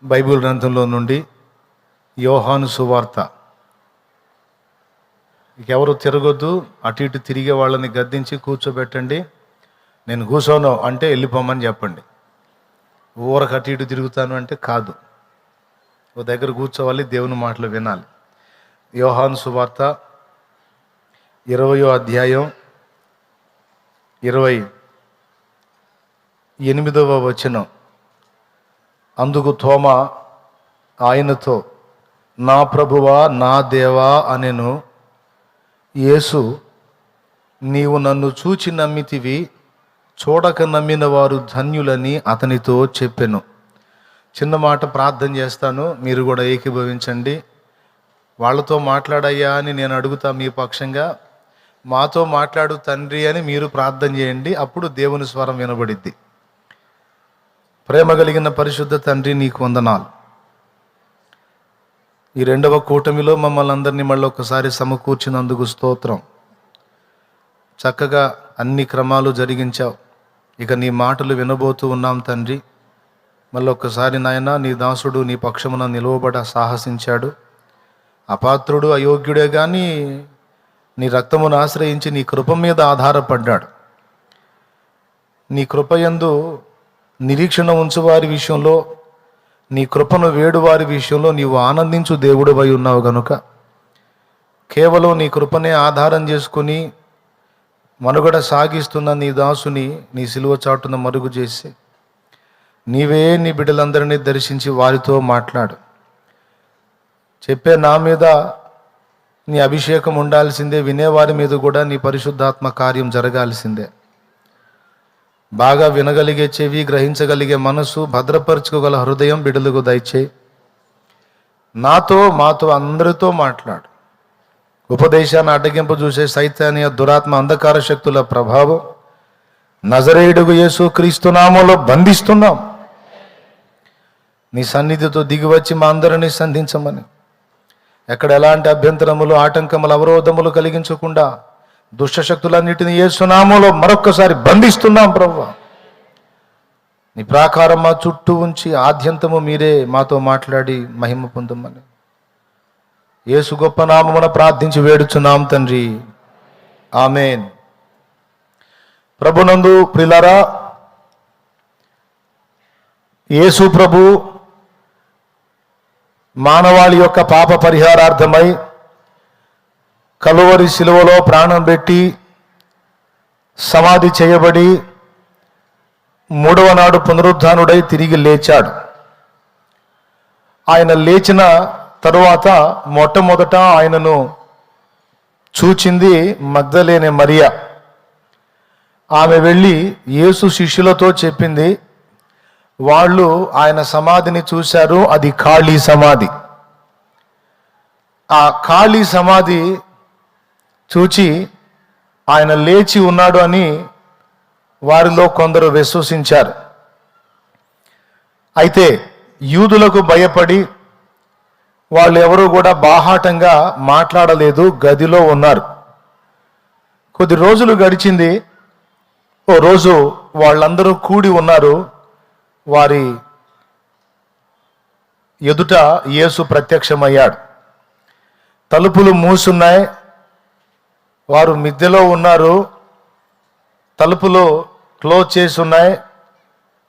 Bible గ్రంథంలో నుండి యోహాను సువార్త. ఎవరు తిరగొద్దు, అటు ఇటు తిరిగే వాళ్ళని గద్దించి కూర్చోబెట్టండి. నేను కూర్చోను అంటే వెళ్ళిపోమని చెప్పండి. ఊరకు అటు ఇటు తిరుగుతాను అంటే కాదు, ఓ దగ్గర కూర్చోవాలి, దేవుని మాటలు వినాలి. యోహాను సువార్త 20వ అధ్యాయం 28వ వచనం. అందుకు తోమా ఆయనతో, నా ప్రభువా నా దేవా అనెను. యేసు, నీవు నన్ను చూచి నమ్మితివి, చూడక నమ్మిన వారు ధన్యులని అతనితో చెప్పెను. చిన్న మాట ప్రార్థన చేస్తాను, మీరు కూడా ఏకీభవించండి. వాళ్ళతో మాట్లాడయ్యా అని నేను అడుగుతా మీ పక్షంగా, మాతో మాట్లాడు తండ్రి అని మీరు ప్రార్థన చేయండి. అప్పుడు దేవుని స్వరం వినబడిద్ది. ప్రేమ కలిగిన పరిశుద్ధ తండ్రి, నీకు వందనాలు. ఈ 2వ కూటమిలో మమ్మల్ని అందరినీ మళ్ళీ ఒకసారి సమకూర్చినందుకు స్తోత్రం. చక్కగా అన్ని క్రమాలు జరిగించావు. ఇక నీ మాటలు వినబోతూ ఉన్నాం తండ్రి. మళ్ళీ ఒక్కసారి నాయన, నీ దాసుడు నీ పక్షమున నిలువబడ సాహసించాడు. అపాత్రుడు అయోగ్యుడే కానీ నీ రక్తమును ఆశ్రయించి నీ కృప మీద ఆధారపడ్డాడు. నీ కృపయందు నిరీక్షణ ఉంచు వారి విషయంలో, నీ కృపను వేడు వారి విషయంలో నీవు ఆనందించు దేవుడివై ఉన్నావు గనుక, కేవలం నీ కృపనే ఆధారం చేసుకుని మనుగడ సాగిస్తున్న నీ దాసుని నీ సిలువ చాటున మరుగు చేసి, నీవే నీ బిడ్డలందరినీ దర్శించి వారితో మాట్లాడు. చెప్పే నా మీద నీ అభిషేకం ఉండాల్సిందే, వినేవారి మీద కూడా నీ పరిశుద్ధాత్మ కార్యం జరగాల్సిందే. బాగా వినగలిగే చెవి, గ్రహించగలిగే మనసు, భద్రపరచుకోగల హృదయం బిడ్డలకు దయచేయి. నాతో, మాతో, అందరితో మాట్లాడు. ఉపదేశాన్ని అడ్డగింపు చూసే సైతానీయ దురాత్మ అంధకార శక్తుల ప్రభావం నజరేయుడుగు యేసు క్రీస్తు నామములో బంధిస్తున్నాం. నీ సన్నిధితో దిగివచ్చి మా అందరినీ సంధించమని, ఎక్కడ ఎలాంటి అభ్యంతరములు, ఆటంకములు, అవరోధములు కలిగించకుండా దుష్టశక్తులన్నిటిని యేసు నామములో మరొక్కసారి బంధిస్తున్నాం. ప్రభువా, నీ ప్రాకారం మా చుట్టూ ఉంచి ఆద్యంతము మీరే మాతో మాట్లాడి మహిమ పొందమని యేసు గొప్ప నామమున ప్రార్థించి వేడుచున్నాం తండ్రి, ఆమేన్. ప్రభునందు ప్రియులారా, యేసు ప్రభు మానవాళి యొక్క పాప పరిహారార్థమై కలువరి శిలువలో ప్రాణం పెట్టి సమాధి చేయబడి 3వ నాడు పునరుద్ధానుడై తిరిగి లేచాడు. ఆయన లేచిన తరువాత మొట్టమొదట ఆయనను చూచింది మగ్దలేనే మరియా. ఆమె వెళ్ళి యేసు శిష్యులతో చెప్పింది, వాళ్ళు ఆయన సమాధిని చూశారు, అది ఖాళీ సమాధి. ఆ ఖాళీ సమాధి చూచి ఆయన లేచి ఉన్నాడు అని వారిలో కొందరు విశ్వసించారు. అయితే యూదులకు భయపడి వాళ్ళు ఎవరు కూడా బాహాటంగా మాట్లాడలేదు, గదిలో ఉన్నారు. కొద్ది రోజులు గడిచింది. ఓ రోజు వాళ్ళందరూ కూడి ఉన్నారు. వారి ఎదుట యేసు ప్రత్యక్షమయ్యాడు. తలుపులు మూసున్నాయి, వారు మిద్దెలో ఉన్నారు, తలుపులు క్లోజ్ చేసి ఉన్నాయి.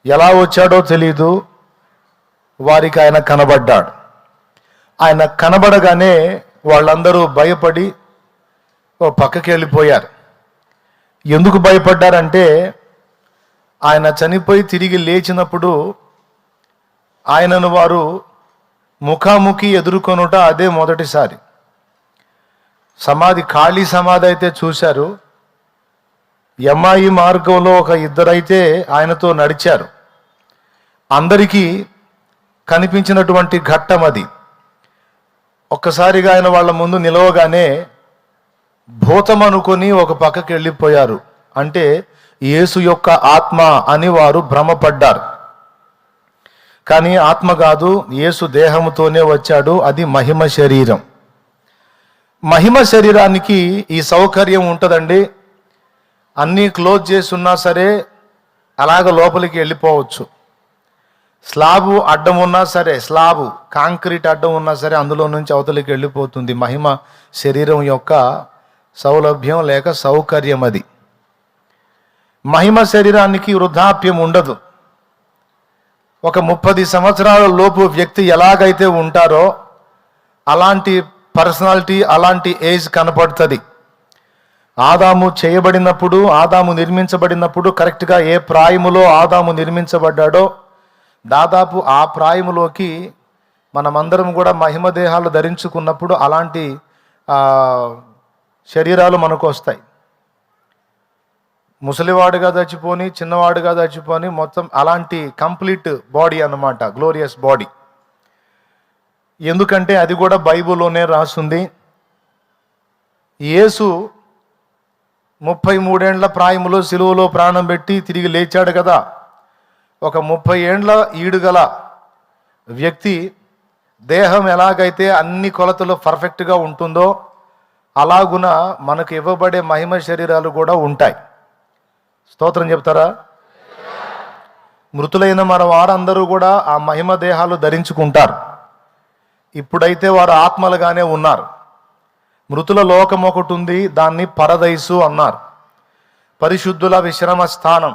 ఎలా వచ్చాడో తెలీదు. వారికి ఆయన కనబడ్డాడు. ఆయన కనబడగానే వాళ్ళందరూ భయపడి ఓ పక్కకి వెళ్ళిపోయారు. ఎందుకు భయపడ్డారంటే, ఆయన చనిపోయి తిరిగి లేచినప్పుడు ఆయనను వారు ముఖాముఖి ఎదుర్కొనుట అదే మొదటిసారి. సమాధి ఖాళీ సమాధి అయితే చూశారు. ఎమ్మాయి మార్గంలో ఒక ఇద్దరైతే ఆయనతో నడిచారు. అందరికీ కనిపించినటువంటి ఘట్టం అది. ఒక్కసారిగా ఆయన వాళ్ళ ముందు నిలవగానే భూతం అనుకొని ఒక పక్కకి వెళ్ళిపోయారు. అంటే యేసు యొక్క ఆత్మ అని వారు భ్రమపడ్డారు. కానీ ఆత్మ కాదు, యేసు దేహముతోనే వచ్చాడు. అది మహిమ శరీరం. మహిమ శరీరానికి ఈ సౌకర్యం ఉంటుందండి. అన్నీ క్లోజ్ చేసి ఉన్నా సరే అలాగ లోపలికి వెళ్ళిపోవచ్చు. స్లాబు అడ్డం ఉన్నా సరే, స్లాబు కాంక్రీట్ అడ్డం ఉన్నా సరే అందులో నుంచి అవతలికి వెళ్ళిపోతుంది. మహిమ శరీరం యొక్క సౌలభ్యం లేక సౌకర్యం అది. మహిమ శరీరానికి వృద్ధాప్యం ఉండదు. ఒక 30 సంవత్సరాల లోపు వ్యక్తి ఎలాగైతే ఉంటారో అలాంటి పర్సనాలిటీ, అలాంటి ఏజ్ కనపడుతుంది. ఆదాము చేయబడినప్పుడు, ఆదాము నిర్మించబడినప్పుడు కరెక్ట్గా ఏ ప్రాయములో ఆదాము నిర్మించబడ్డాడో దాదాపు ఆ ప్రాయములోకి మనమందరం కూడా మహిమ దేహాలు ధరించుకున్నప్పుడు అలాంటి శరీరాలు మనకు వస్తాయి. ముసలివాడుగా చచ్చిపోని, చిన్నవాడుగా చచ్చిపోని, మొత్తం అలాంటి కంప్లీట్ బాడీ అన్నమాట, గ్లోరియస్ బాడీ. ఎందుకంటే అది కూడా బైబిల్లోనే రాస్తుంది. యేసు 33 ఏండ్ల ప్రాయములో సిలువలో ప్రాణం పెట్టి తిరిగి లేచాడు కదా. ఒక 30 ఏండ్ల ఈడుగల వ్యక్తి దేహం ఎలాగైతే అన్ని కొలతలు పర్ఫెక్ట్గా ఉంటుందో అలాగున మనకు ఇవ్వబడే మహిమ శరీరాలు కూడా ఉంటాయి. స్తోత్రం చెప్తారా? మృతులైన మన వారందరూ కూడా ఆ మహిమ దేహాలు ధరించుకుంటారు. ఇప్పుడైతే వారు ఆత్మలుగానే ఉన్నారు. మృతుల లోకం ఒకటి ఉంది, దాన్ని పరదైసు అన్నారు. పరిశుద్ధుల విశ్రమ స్థానం.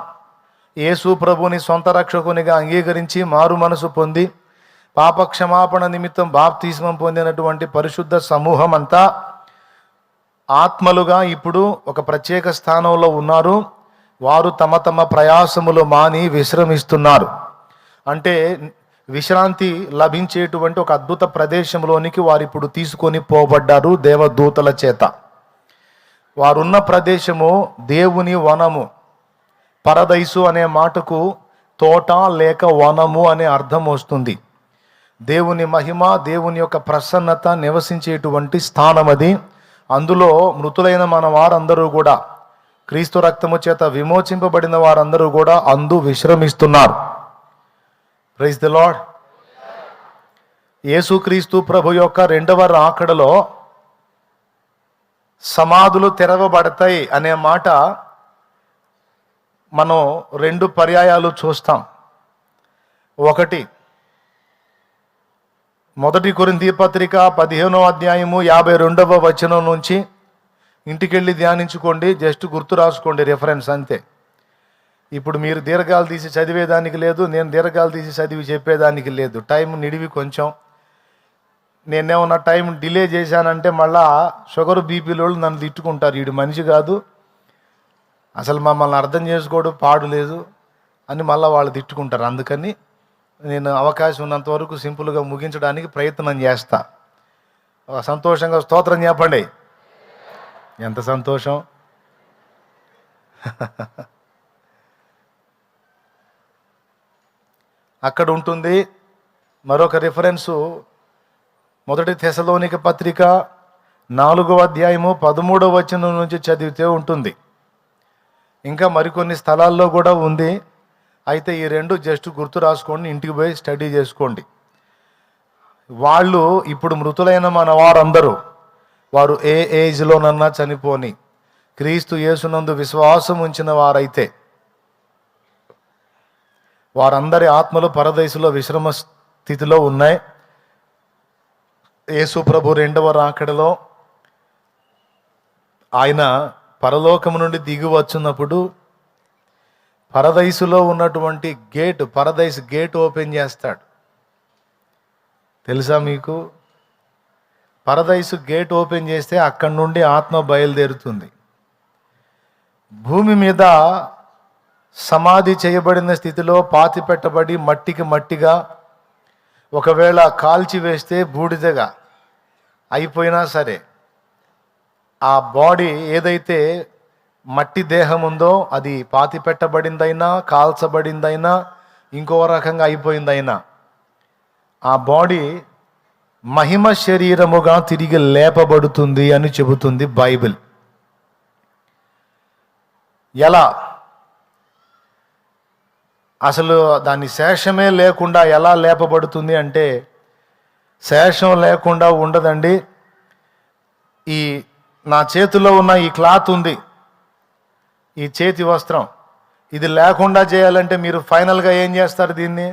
యేసు ప్రభుని సొంత రక్షకునిగా అంగీకరించి మారు మనసు పొంది పాపక్షమాపణ నిమిత్తం బాప్తిస్మం పొందినటువంటి పరిశుద్ధ సమూహం అంతా ఆత్మలుగా ఇప్పుడు ఒక ప్రత్యేక స్థానంలో ఉన్నారు. వారు తమ తమ ప్రయాసములు మాని విశ్రమిస్తున్నారు. అంటే విశ్రాంతి లభించేటువంటి ఒక అద్భుత ప్రదేశంలోనికి వారు ఇప్పుడు తీసుకొని పోబడ్డారు దేవదూతల చేత. వారున్న ప్రదేశము దేవుని వనము. పరదైసు అనే మాటకు తోట లేక వనము అనే అర్థం వస్తుంది. దేవుని మహిమ, దేవుని యొక్క ప్రసన్నత నివసించేటువంటి స్థానం అది. అందులో మృతులైన మన వారందరూ కూడా, క్రీస్తు రక్తము చేత విమోచింపబడిన వారందరూ కూడా అందు విశ్రమిస్తున్నారు. Praise the lord. యేసుక్రీస్తు ప్రభు యొక్క 2వ రాకడలో సమాధులు తెరవబడతాయి అనే మాట మనం 2 పర్యాయాలు చూస్తాం. ఒకటి, 1 కొరింథీ పత్రిక 15వ అధ్యాయము 52వ వచనం నుంచి ఇంటికెళ్ళి ధ్యానించుకోండి. జస్ట్ గుర్తు రాసుకోండి, రెఫరెన్స్ అంతే. ఇప్పుడు మీరు దీర్ఘాలు తీసి చదివేదానికి లేదు, నేను దీర్ఘాలు తీసి చదివి చెప్పేదానికి లేదు. టైం నిడివి కొంచెం. నేనేమన్నా టైం డిలే చేశానంటే మళ్ళా షుగర్ బీపీలో నన్ను తిట్టుకుంటారు, వీడు మనిషి కాదు, అసలు మమ్మల్ని అర్థం చేసుకోడు, పాడు లేదు అని మళ్ళీ వాళ్ళు తిట్టుకుంటారు. అందుకని నేను అవకాశం ఉన్నంత వరకు సింపుల్గా ముగించడానికి ప్రయత్నం చేస్తా. సంతోషంగా స్తోత్రం చెప్పండి. ఎంత సంతోషం. అక్కడ ఉంటుంది మరొక రిఫరెన్సు, 1 తెస్సలోనిక పత్రిక 4వ అధ్యాయము 13వ వచనం నుంచి చదివితే ఉంటుంది. ఇంకా మరికొన్ని స్థలాల్లో కూడా ఉంది. అయితే ఈ 2 జస్ట్ గుర్తు రాసుకోండి, ఇంటికి పోయి స్టడీ చేసుకోండి. వాళ్ళు ఇప్పుడు మృతులైన మన వారందరూ, వారు ఏ ఏజ్లోనన్నా చనిపోని క్రీస్తు యేసునందు విశ్వాసం ఉంచిన వారైతే వారందరి ఆత్మలు పరదేశంలో విశ్రమ స్థితిలో ఉన్నాయి. యేసు ప్రభు 2వ రాకడలో ఆయన పరలోకము నుండి దిగి వచ్చినప్పుడు పరదైసులో ఉన్నటువంటి పరదైసు గేట్ ఓపెన్ చేస్తాడు. తెలుసా మీకు? పరదైసు గేట్ ఓపెన్ చేస్తే అక్కడి నుండి ఆత్మ బయలుదేరుతుంది. భూమి మీద సమాధి చేయబడిన స్థితిలో పాతి పెట్టబడి మట్టికి మట్టిగా, ఒకవేళ కాల్చి వేస్తే బూడిదగా అయిపోయినా సరే, ఆ బాడీ ఏదైతే మట్టి దేహం ఉందో అది పాతి పెట్టబడిందైనా, కాల్చబడిందైనా, ఇంకో రకంగా అయిపోయిందైనా, ఆ బాడీ మహిమ శరీరముగా తిరిగి లేపబడుతుంది అని చెబుతుంది బైబిల్. ఎలా? అసలు దాని శేషమే లేకుండా ఎలా లేపబడుతుంది అంటే, శేషం లేకుండా ఉండదండి. ఈ నా చేతిలో ఉన్న ఈ క్లాత్ ఉంది, ఈ చేతి వస్త్రం, ఇది లేకుండా చేయాలంటే మీరు ఫైనల్గా ఏం చేస్తారు? దీన్ని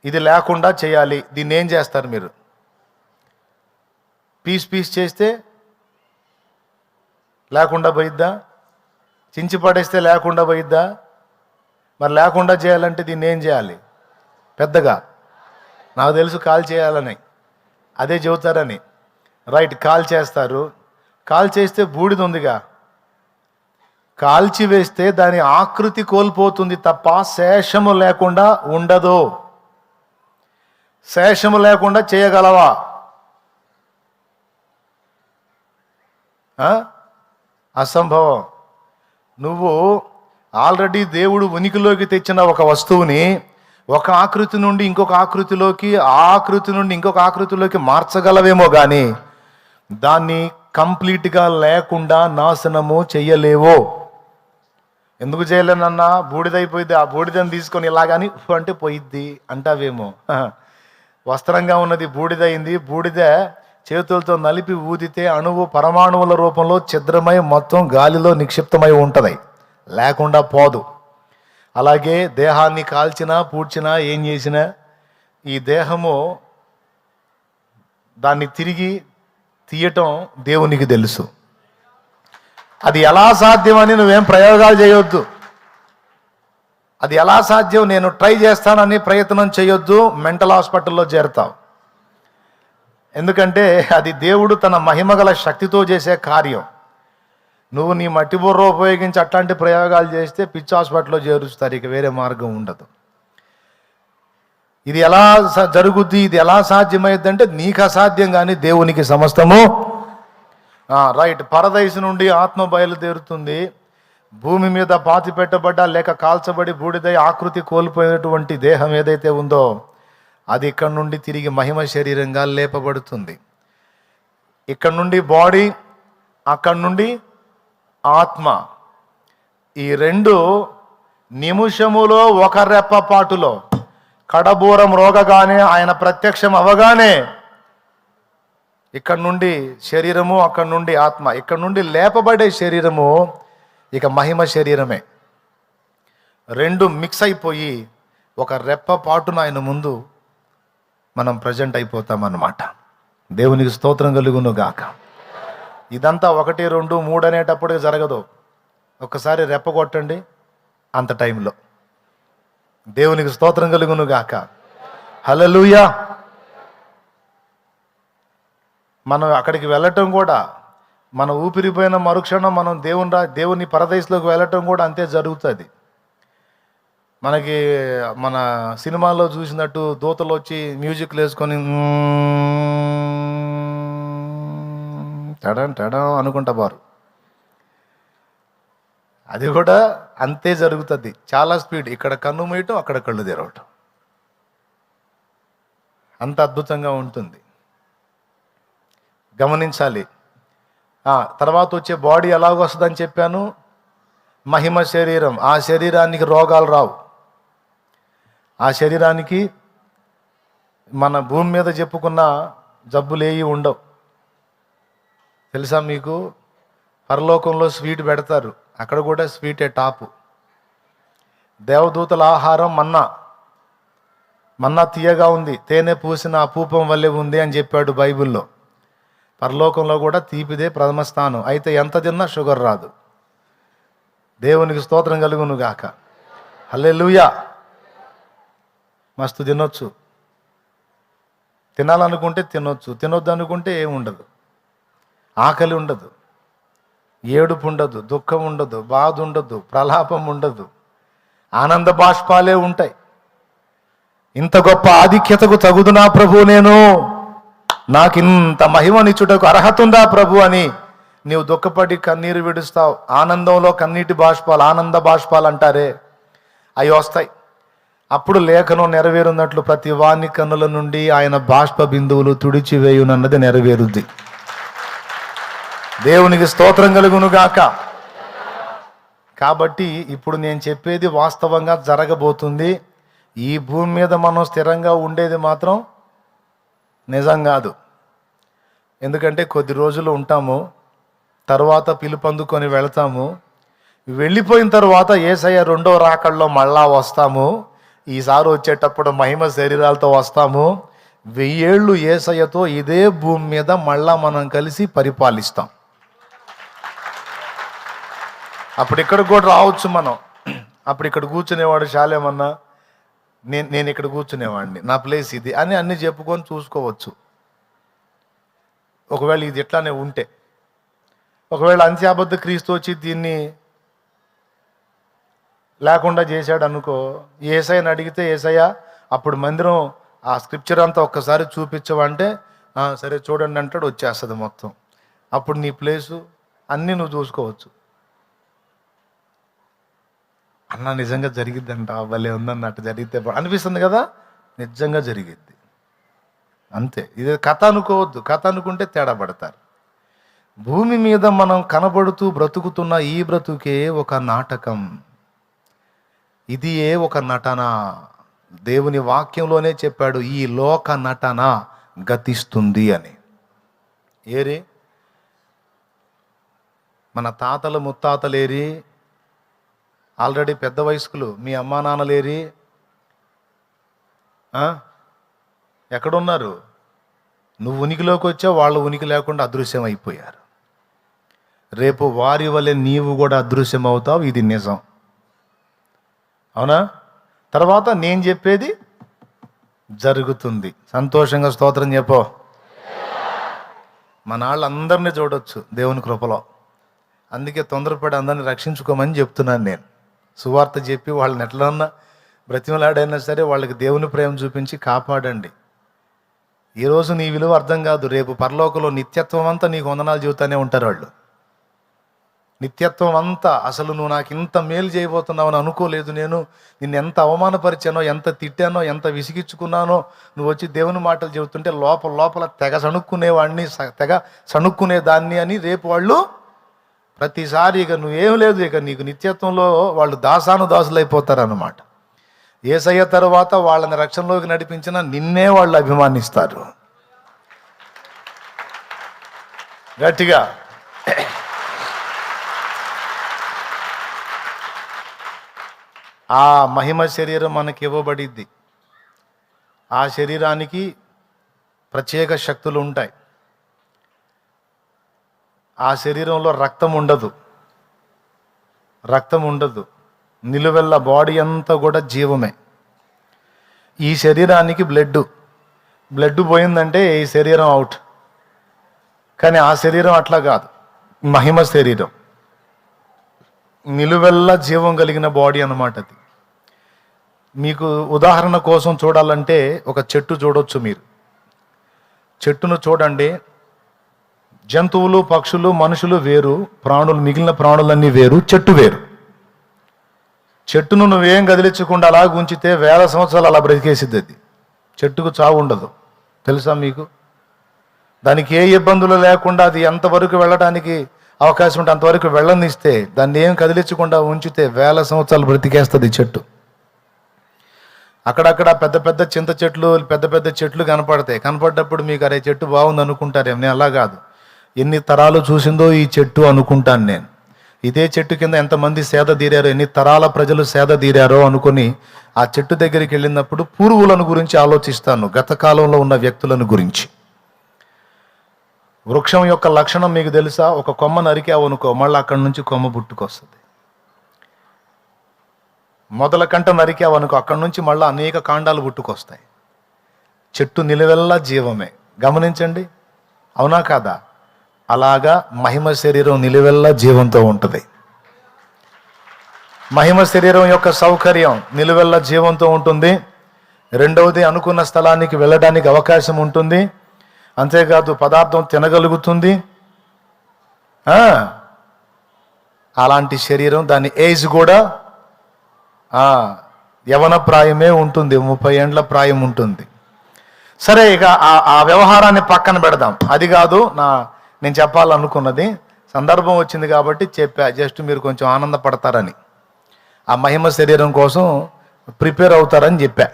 ఇది లేకుండా చేయాలి. దీన్ని ఏం చేస్తారు మీరు? పీస్ చేస్తే లేకుండా పోయిద్దా? చించి పడేస్తే లేకుండా పోయిద్దా? మరి లేకుండా చేయాలంటే దీన్ని ఏం చేయాలి? పెద్దగా నాకు తెలుసు కాల్ చేయాలని, అదే చెబుతారని. రైట్, కాల్ చేస్తారు. కాల్ చేస్తే బూడిద ఉందిగా, కాల్చి వేస్తే దాని ఆకృతి కోల్పోతుంది తప్ప శేషము లేకుండా ఉండదు. శేషము లేకుండా చేయగలవా? అసంభవం. నువ్వు ఆల్రెడీ దేవుడు ఉనికిలోకి తెచ్చిన ఒక వస్తువుని ఒక ఆకృతి నుండి ఇంకొక ఆకృతిలోకి, ఆ ఆకృతి నుండి ఇంకొక ఆకృతిలోకి మార్చగలవేమో కానీ దాన్ని కంప్లీట్గా లేకుండా నాశనము చెయ్యలేవో. ఎందుకు చేయలేనన్నా? బూడిదైపోయింది, ఆ బూడిదని తీసుకొని ఇలాగని అంటే పోయిద్ది అంటావేమో. వస్త్రంగా ఉన్నది బూడిదైంది. బూడిద చేతులతో నలిపి ఊదితే అణువు పరమాణువుల రూపంలో ఛిద్రమై మొత్తం గాలిలో నిక్షిప్తమై ఉంటుంది, లేకుండా పోదు. అలాగే దేహాన్ని కాల్చినా పూడ్చినా ఏం చేసినా ఈ దేహము దాన్ని తిరిగి తీయటం దేవునికి తెలుసు. అది ఎలా సాధ్యమని నువ్వేం ప్రయోగాలు చేయొద్దు. అది ఎలా సాధ్యం, నేను ట్రై చేస్తానని ప్రయత్నం చేయొద్దు. మెంటల్ హాస్పిటల్లో చేరతావు. ఎందుకంటే అది దేవుడు తన మహిమగల శక్తితో చేసే కార్యం. నువ్వు నీ మట్టి బుర్ర ఉపయోగించి అట్లాంటి ప్రయోగాలు చేస్తే పిచ్చి హాస్పిటల్లో చేరుస్తారు. ఇక వేరే మార్గం ఉండదు. ఇది ఎలా జరుగుద్ది, ఇది ఎలా సాధ్యమైద్ది అంటే నీకు అసాధ్యం కానీ దేవునికి సమస్తము. రైట్, పరదైసు నుండి ఆత్మ బయలుదేరుతుంది. భూమి మీద పాతి పెట్టబడ్డ లేక కాల్చబడి బూడిదై ఆకృతి కోల్పోయినటువంటి దేహం ఏదైతే ఉందో అది ఇక్కడ నుండి తిరిగి మహిమ శరీరంగా లేపబడుతుంది. ఇక్కడ నుండి బాడీ, అక్కడ నుండి ఆత్మ. ఈ రెండు నిమిషములో ఒక రెప్పపాటులో కడబూరం రోగగానే ఆయన ప్రత్యక్షం అవగానే ఇక్కడ నుండి శరీరము, అక్కడ నుండి ఆత్మ, ఇక్కడ నుండి లేపబడే శరీరము ఇక మహిమ శరీరమే. రెండు మిక్స్ అయిపోయి ఒక రెప్పపాటున ఆయన ముందు మనం ప్రజెంట్ అయిపోతామన్నమాట. దేవునికి స్తోత్రం కలుగును గాక. ఇదంతా 1, 2, 3 అనేటప్పుడు జరగదు. ఒక్కసారి రెప్ప కొట్టండి, అంత టైంలో. దేవునికి స్తోత్రం కలుగును గాక. హల్లెలూయా. మనం అక్కడికి వెళ్ళటం కూడా, మన ఊపిరిపోయిన మరుక్షణం మనం దేవుని పరదేశంలోకి వెళ్ళటం కూడా అంతే జరుగుతుంది. మనకి మన సినిమాలో చూసినట్టు దూతలు వచ్చి మ్యూజిక్లు వేసుకొని టడం టడం అనుకుంటా బారు. అది కూడా అంతే జరుగుతుంది. చాలా స్పీడ్. ఇక్కడ కన్ను మూయటం, అక్కడ కళ్ళు తెరవటం, అంత అద్భుతంగా ఉంటుంది. గమనించాలి. తర్వాత వచ్చే బాడీ ఎలాగొస్తుందని చెప్పాను? మహిమ శరీరం. ఆ శరీరానికి రోగాలు రావు. ఆ శరీరానికి మన భూమి మీద చెప్పుకున్న జబ్బులేవి ఉండవు. తెలుసా మీకు? పరలోకంలో స్వీట్ పెడతారు, అక్కడ కూడా స్వీటే టాపు. దేవదూతల ఆహారం మన్నా తీయగా ఉంది, తేనె పూసిన అపూపం వల్లే ఉంది అని చెప్పాడు బైబిల్లో. పరలోకంలో కూడా తీపిదే ప్రథమ స్థానం. అయితే ఎంత తిన్నా షుగర్ రాదు. దేవునికి స్తోత్రం కలుగును గాక. హల్లెలూయా. మస్తు తినొచ్చు. తినాలనుకుంటే తినొచ్చు, తినొద్దు అనుకుంటే ఏముండదు. ఆకలి ఉండదు, ఏడుపు ఉండదు, దుఃఖం ఉండదు, బాధ ఉండదు, ప్రలాపం ఉండదు, ఆనంద బాష్పాలే ఉంటాయి. ఇంత గొప్ప ఆధిక్యతకు తగుదునా ప్రభు, నేను నాకింత మహిమనిచ్చుటకు అర్హత ఉందా ప్రభు అని నీవు దుఃఖపడి కన్నీరు విడుస్తావు. ఆనందంలో కన్నీటి బాష్పాలు, ఆనంద బాష్పాలు అంటారే, అవి వస్తాయి. అప్పుడు లేఖనం నెరవేరున్నట్లు ప్రతి వాని కన్నుల నుండి ఆయన బాష్ప బిందువులు తుడిచివేయునన్నది నెరవేరుద్ది. దేవునికి స్తోత్రం కలుగును గాక. కాబట్టి ఇప్పుడు నేను చెప్పేది వాస్తవంగా జరగబోతుంది. ఈ భూమి మీద మనం స్థిరంగా ఉండేది మాత్రం నిజం కాదు. ఎందుకంటే కొద్ది రోజులు ఉంటాము, తర్వాత పిలుపందుకొని వెళ్తాము. వెళ్ళిపోయిన తర్వాత యేసయ్య రెండో రాకడలో మళ్ళా వస్తాము. ఈసారి వచ్చేటప్పుడు మహిమ శరీరాలతో వస్తాము. 1000 ఏళ్ళు యేసయ్యతో ఇదే భూమి మీద మళ్ళా మనం కలిసి పరిపాలిస్తాం. అప్పుడు ఇక్కడికి కూడా రావచ్చు మనం. అప్పుడు ఇక్కడ కూర్చునేవాడు శాలేమన్నా, నేను ఇక్కడ కూర్చునేవాడిని, నా ప్లేస్ ఇది అని అన్ని చెప్పుకొని చూసుకోవచ్చు. ఒకవేళ ఇది ఎట్లానే ఉంటే, ఒకవేళ అంత్యాబద్ధ క్రీస్తు వచ్చి దీన్ని లేకుండా చేశాడు అనుకో, యేసయ్యని అడిగితే యేసయ్య అప్పుడు మందిరం ఆ స్క్రిప్చర్ అంతా ఒక్కసారి చూపించవంటే సరే చూడండి అంటాడు, వచ్చేస్తుంది మొత్తం. అప్పుడు నీ ప్లేసు అన్నీ నువ్వు చూసుకోవచ్చు. అన్న నిజంగా జరిగిద్దంట, భలే ఉందన్నట్టు జరిగితే అనిపిస్తుంది కదా, నిజంగా జరిగిద్ది. అంతే. ఇది కథ అనుకోవద్దు. కథ అనుకుంటే తేడా పడతారు. భూమి మీద మనం కనబడుతూ బ్రతుకుతున్న ఈ బ్రతుకే ఒక నాటకం. ఇది ఒక నటన. దేవుని వాక్యంలోనే చెప్పాడు, ఈ లోక నటన గతిస్తుంది అని. ఏరి మన తాతలు ముత్తాతలేరి, ఆల్రెడీ పెద్ద వయస్కులు మీ అమ్మా నాన్నలేరి, ఎక్కడున్నారు? నువ్వు ఉనికిలోకి వచ్చావు, వాళ్ళు ఉనికి లేకుండా అదృశ్యం అయిపోయారు. రేపు వారి వల్లే నీవు కూడా అదృశ్యం అవుతావు. ఇది నిజం. అవునా? తర్వాత నేను చెప్పేది జరుగుతుంది. సంతోషంగా స్తోత్రం చెప్పో. మన వాళ్ళందరినీ చూడొచ్చు దేవుని కృపలో. అందుకే తొందరపడి అందరిని రక్షించుకోమని చెప్తున్నాను నేను. సువార్త చెప్పి వాళ్ళని ఎట్లన్నా బ్రతిమలాడైనా సరే వాళ్ళకి దేవుని ప్రేమ చూపించి కాపాడండి. ఈరోజు నీ విలువ అర్థం కాదు, రేపు పరలోకంలో నిత్యత్వం అంతా నీకు వందనాలు చెబుతానే ఉంటారు వాళ్ళు. నిత్యత్వం అంతా అసలు నువ్వు నాకు ఇంత మేలు చేయబోతున్నావని అనుకోలేదు, నేను నిన్ను ఎంత అవమానపరిచానో, ఎంత తిట్టానో, ఎంత విసిగించుకున్నానో, నువ్వు వచ్చి దేవుని మాటలు చెబుతుంటే లోపల లోపల తెగ సణుక్కునేవాడిని, తెగ సణుక్కునేదాన్ని అని రేపు వాళ్ళు ప్రతిసారి ఇక నువ్వేం లేదు, ఇక నీకు నిత్యత్వంలో వాళ్ళు దాసులు అయిపోతారు అన్నమాట. యేసయ్య తర్వాత వాళ్ళని రక్షణలోకి నడిపించిన నిన్నే వాళ్ళు అభిమానిస్తారు. గట్టిగా ఆ మహిమ శరీరం మనకి ఇవ్వబడిద్ది. ఆ శరీరానికి ప్రత్యేక శక్తులు ఉంటాయి. ఆ శరీరంలో రక్తం ఉండదు. నిలువెల్ల బాడీ అంతా కూడా జీవమే. ఈ శరీరానికి బ్లడ్ పోయిందంటే ఈ శరీరం అవుట్. కానీ ఆ శరీరం అట్లా కాదు. మహిమ శరీరం నిలువెల్ల జీవం కలిగిన బాడీ అన్నమాట అది. మీకు ఉదాహరణ కోసం చూడాలంటే ఒక చెట్టు చూడొచ్చు. మీరు చెట్టును చూడండి. జంతువులు, పక్షులు, మనుషులు వేరు, ప్రాణులు, మిగిలిన ప్రాణులన్నీ వేరు, చెట్టు వేరు. చెట్టును నువ్వేం కదిలించకుండా అలా ఉంచితే 1000 సంవత్సరాలు అలా బ్రతికేసిద్ది అది. చెట్టుకు చావు ఉండదు, తెలుసా మీకు? దానికి ఏ ఇబ్బందులు లేకుండా అది ఎంతవరకు వెళ్ళడానికి అవకాశం ఉంటే అంతవరకు వెళ్ళనిస్తే, దాన్ని ఏం కదిలించకుండా ఉంచితే 1000 సంవత్సరాలు బ్రతికేస్తుంది చెట్టు. అక్కడక్కడ పెద్ద పెద్ద చింత చెట్లు, పెద్ద పెద్ద చెట్లు కనపడ్డప్పుడు మీకు అరే చెట్టు బాగుంది అనుకుంటారేమో. నేను అలా కాదు, ఎన్ని తరాలు చూసిందో ఈ చెట్టు అనుకుంటాను నేను. ఇదే చెట్టు కింద ఎంతమంది సేద తీరారో, ఎన్ని తరాల ప్రజలు సేద తీరారో అనుకుని ఆ చెట్టు దగ్గరికి వెళ్ళినప్పుడు పూర్వులను గురించి ఆలోచిస్తాను, గత కాలంలో ఉన్న వ్యక్తులను గురించి. వృక్షం యొక్క లక్షణం మీకు తెలుసా? ఒక కొమ్మ నరికావు అనుకో, మళ్ళీ అక్కడి నుంచి కొమ్మ పుట్టుకొస్తుంది. మొదల కంట నరికావు అనుకో, అక్కడి నుంచి మళ్ళీ అనేక కాండాలు పుట్టుకొస్తాయి. చెట్టు నిలువెల్లా జీవమే. గమనించండి, అవునా కాదా? అలాగా మహిమ శరీరం నిలువెల్లా జీవంతో ఉంటుంది. మహిమ శరీరం యొక్క సౌకర్యం నిలువెల్లా జీవంతో ఉంటుంది. రెండవది, అనుకున్న స్థలానికి వెళ్ళడానికి అవకాశం ఉంటుంది. అంతేకాదు పదార్థం తినగలుగుతుంది. అలాంటి శరీరం, దాని ఏజ్ కూడా యవన ప్రాయమే ఉంటుంది, 30 ఏండ్ల ప్రాయం ఉంటుంది. సరే, ఇక ఆ వ్యవహారాన్ని పక్కన పెడదాం. అది కాదు నేను చెప్పాలనుకున్నది. సందర్భం వచ్చింది కాబట్టి చెప్పా, జస్ట్ మీరు కొంచెం ఆనందపడతారని, ఆ మహిమ శరీరం కోసం ప్రిపేర్ అవుతారని చెప్పా.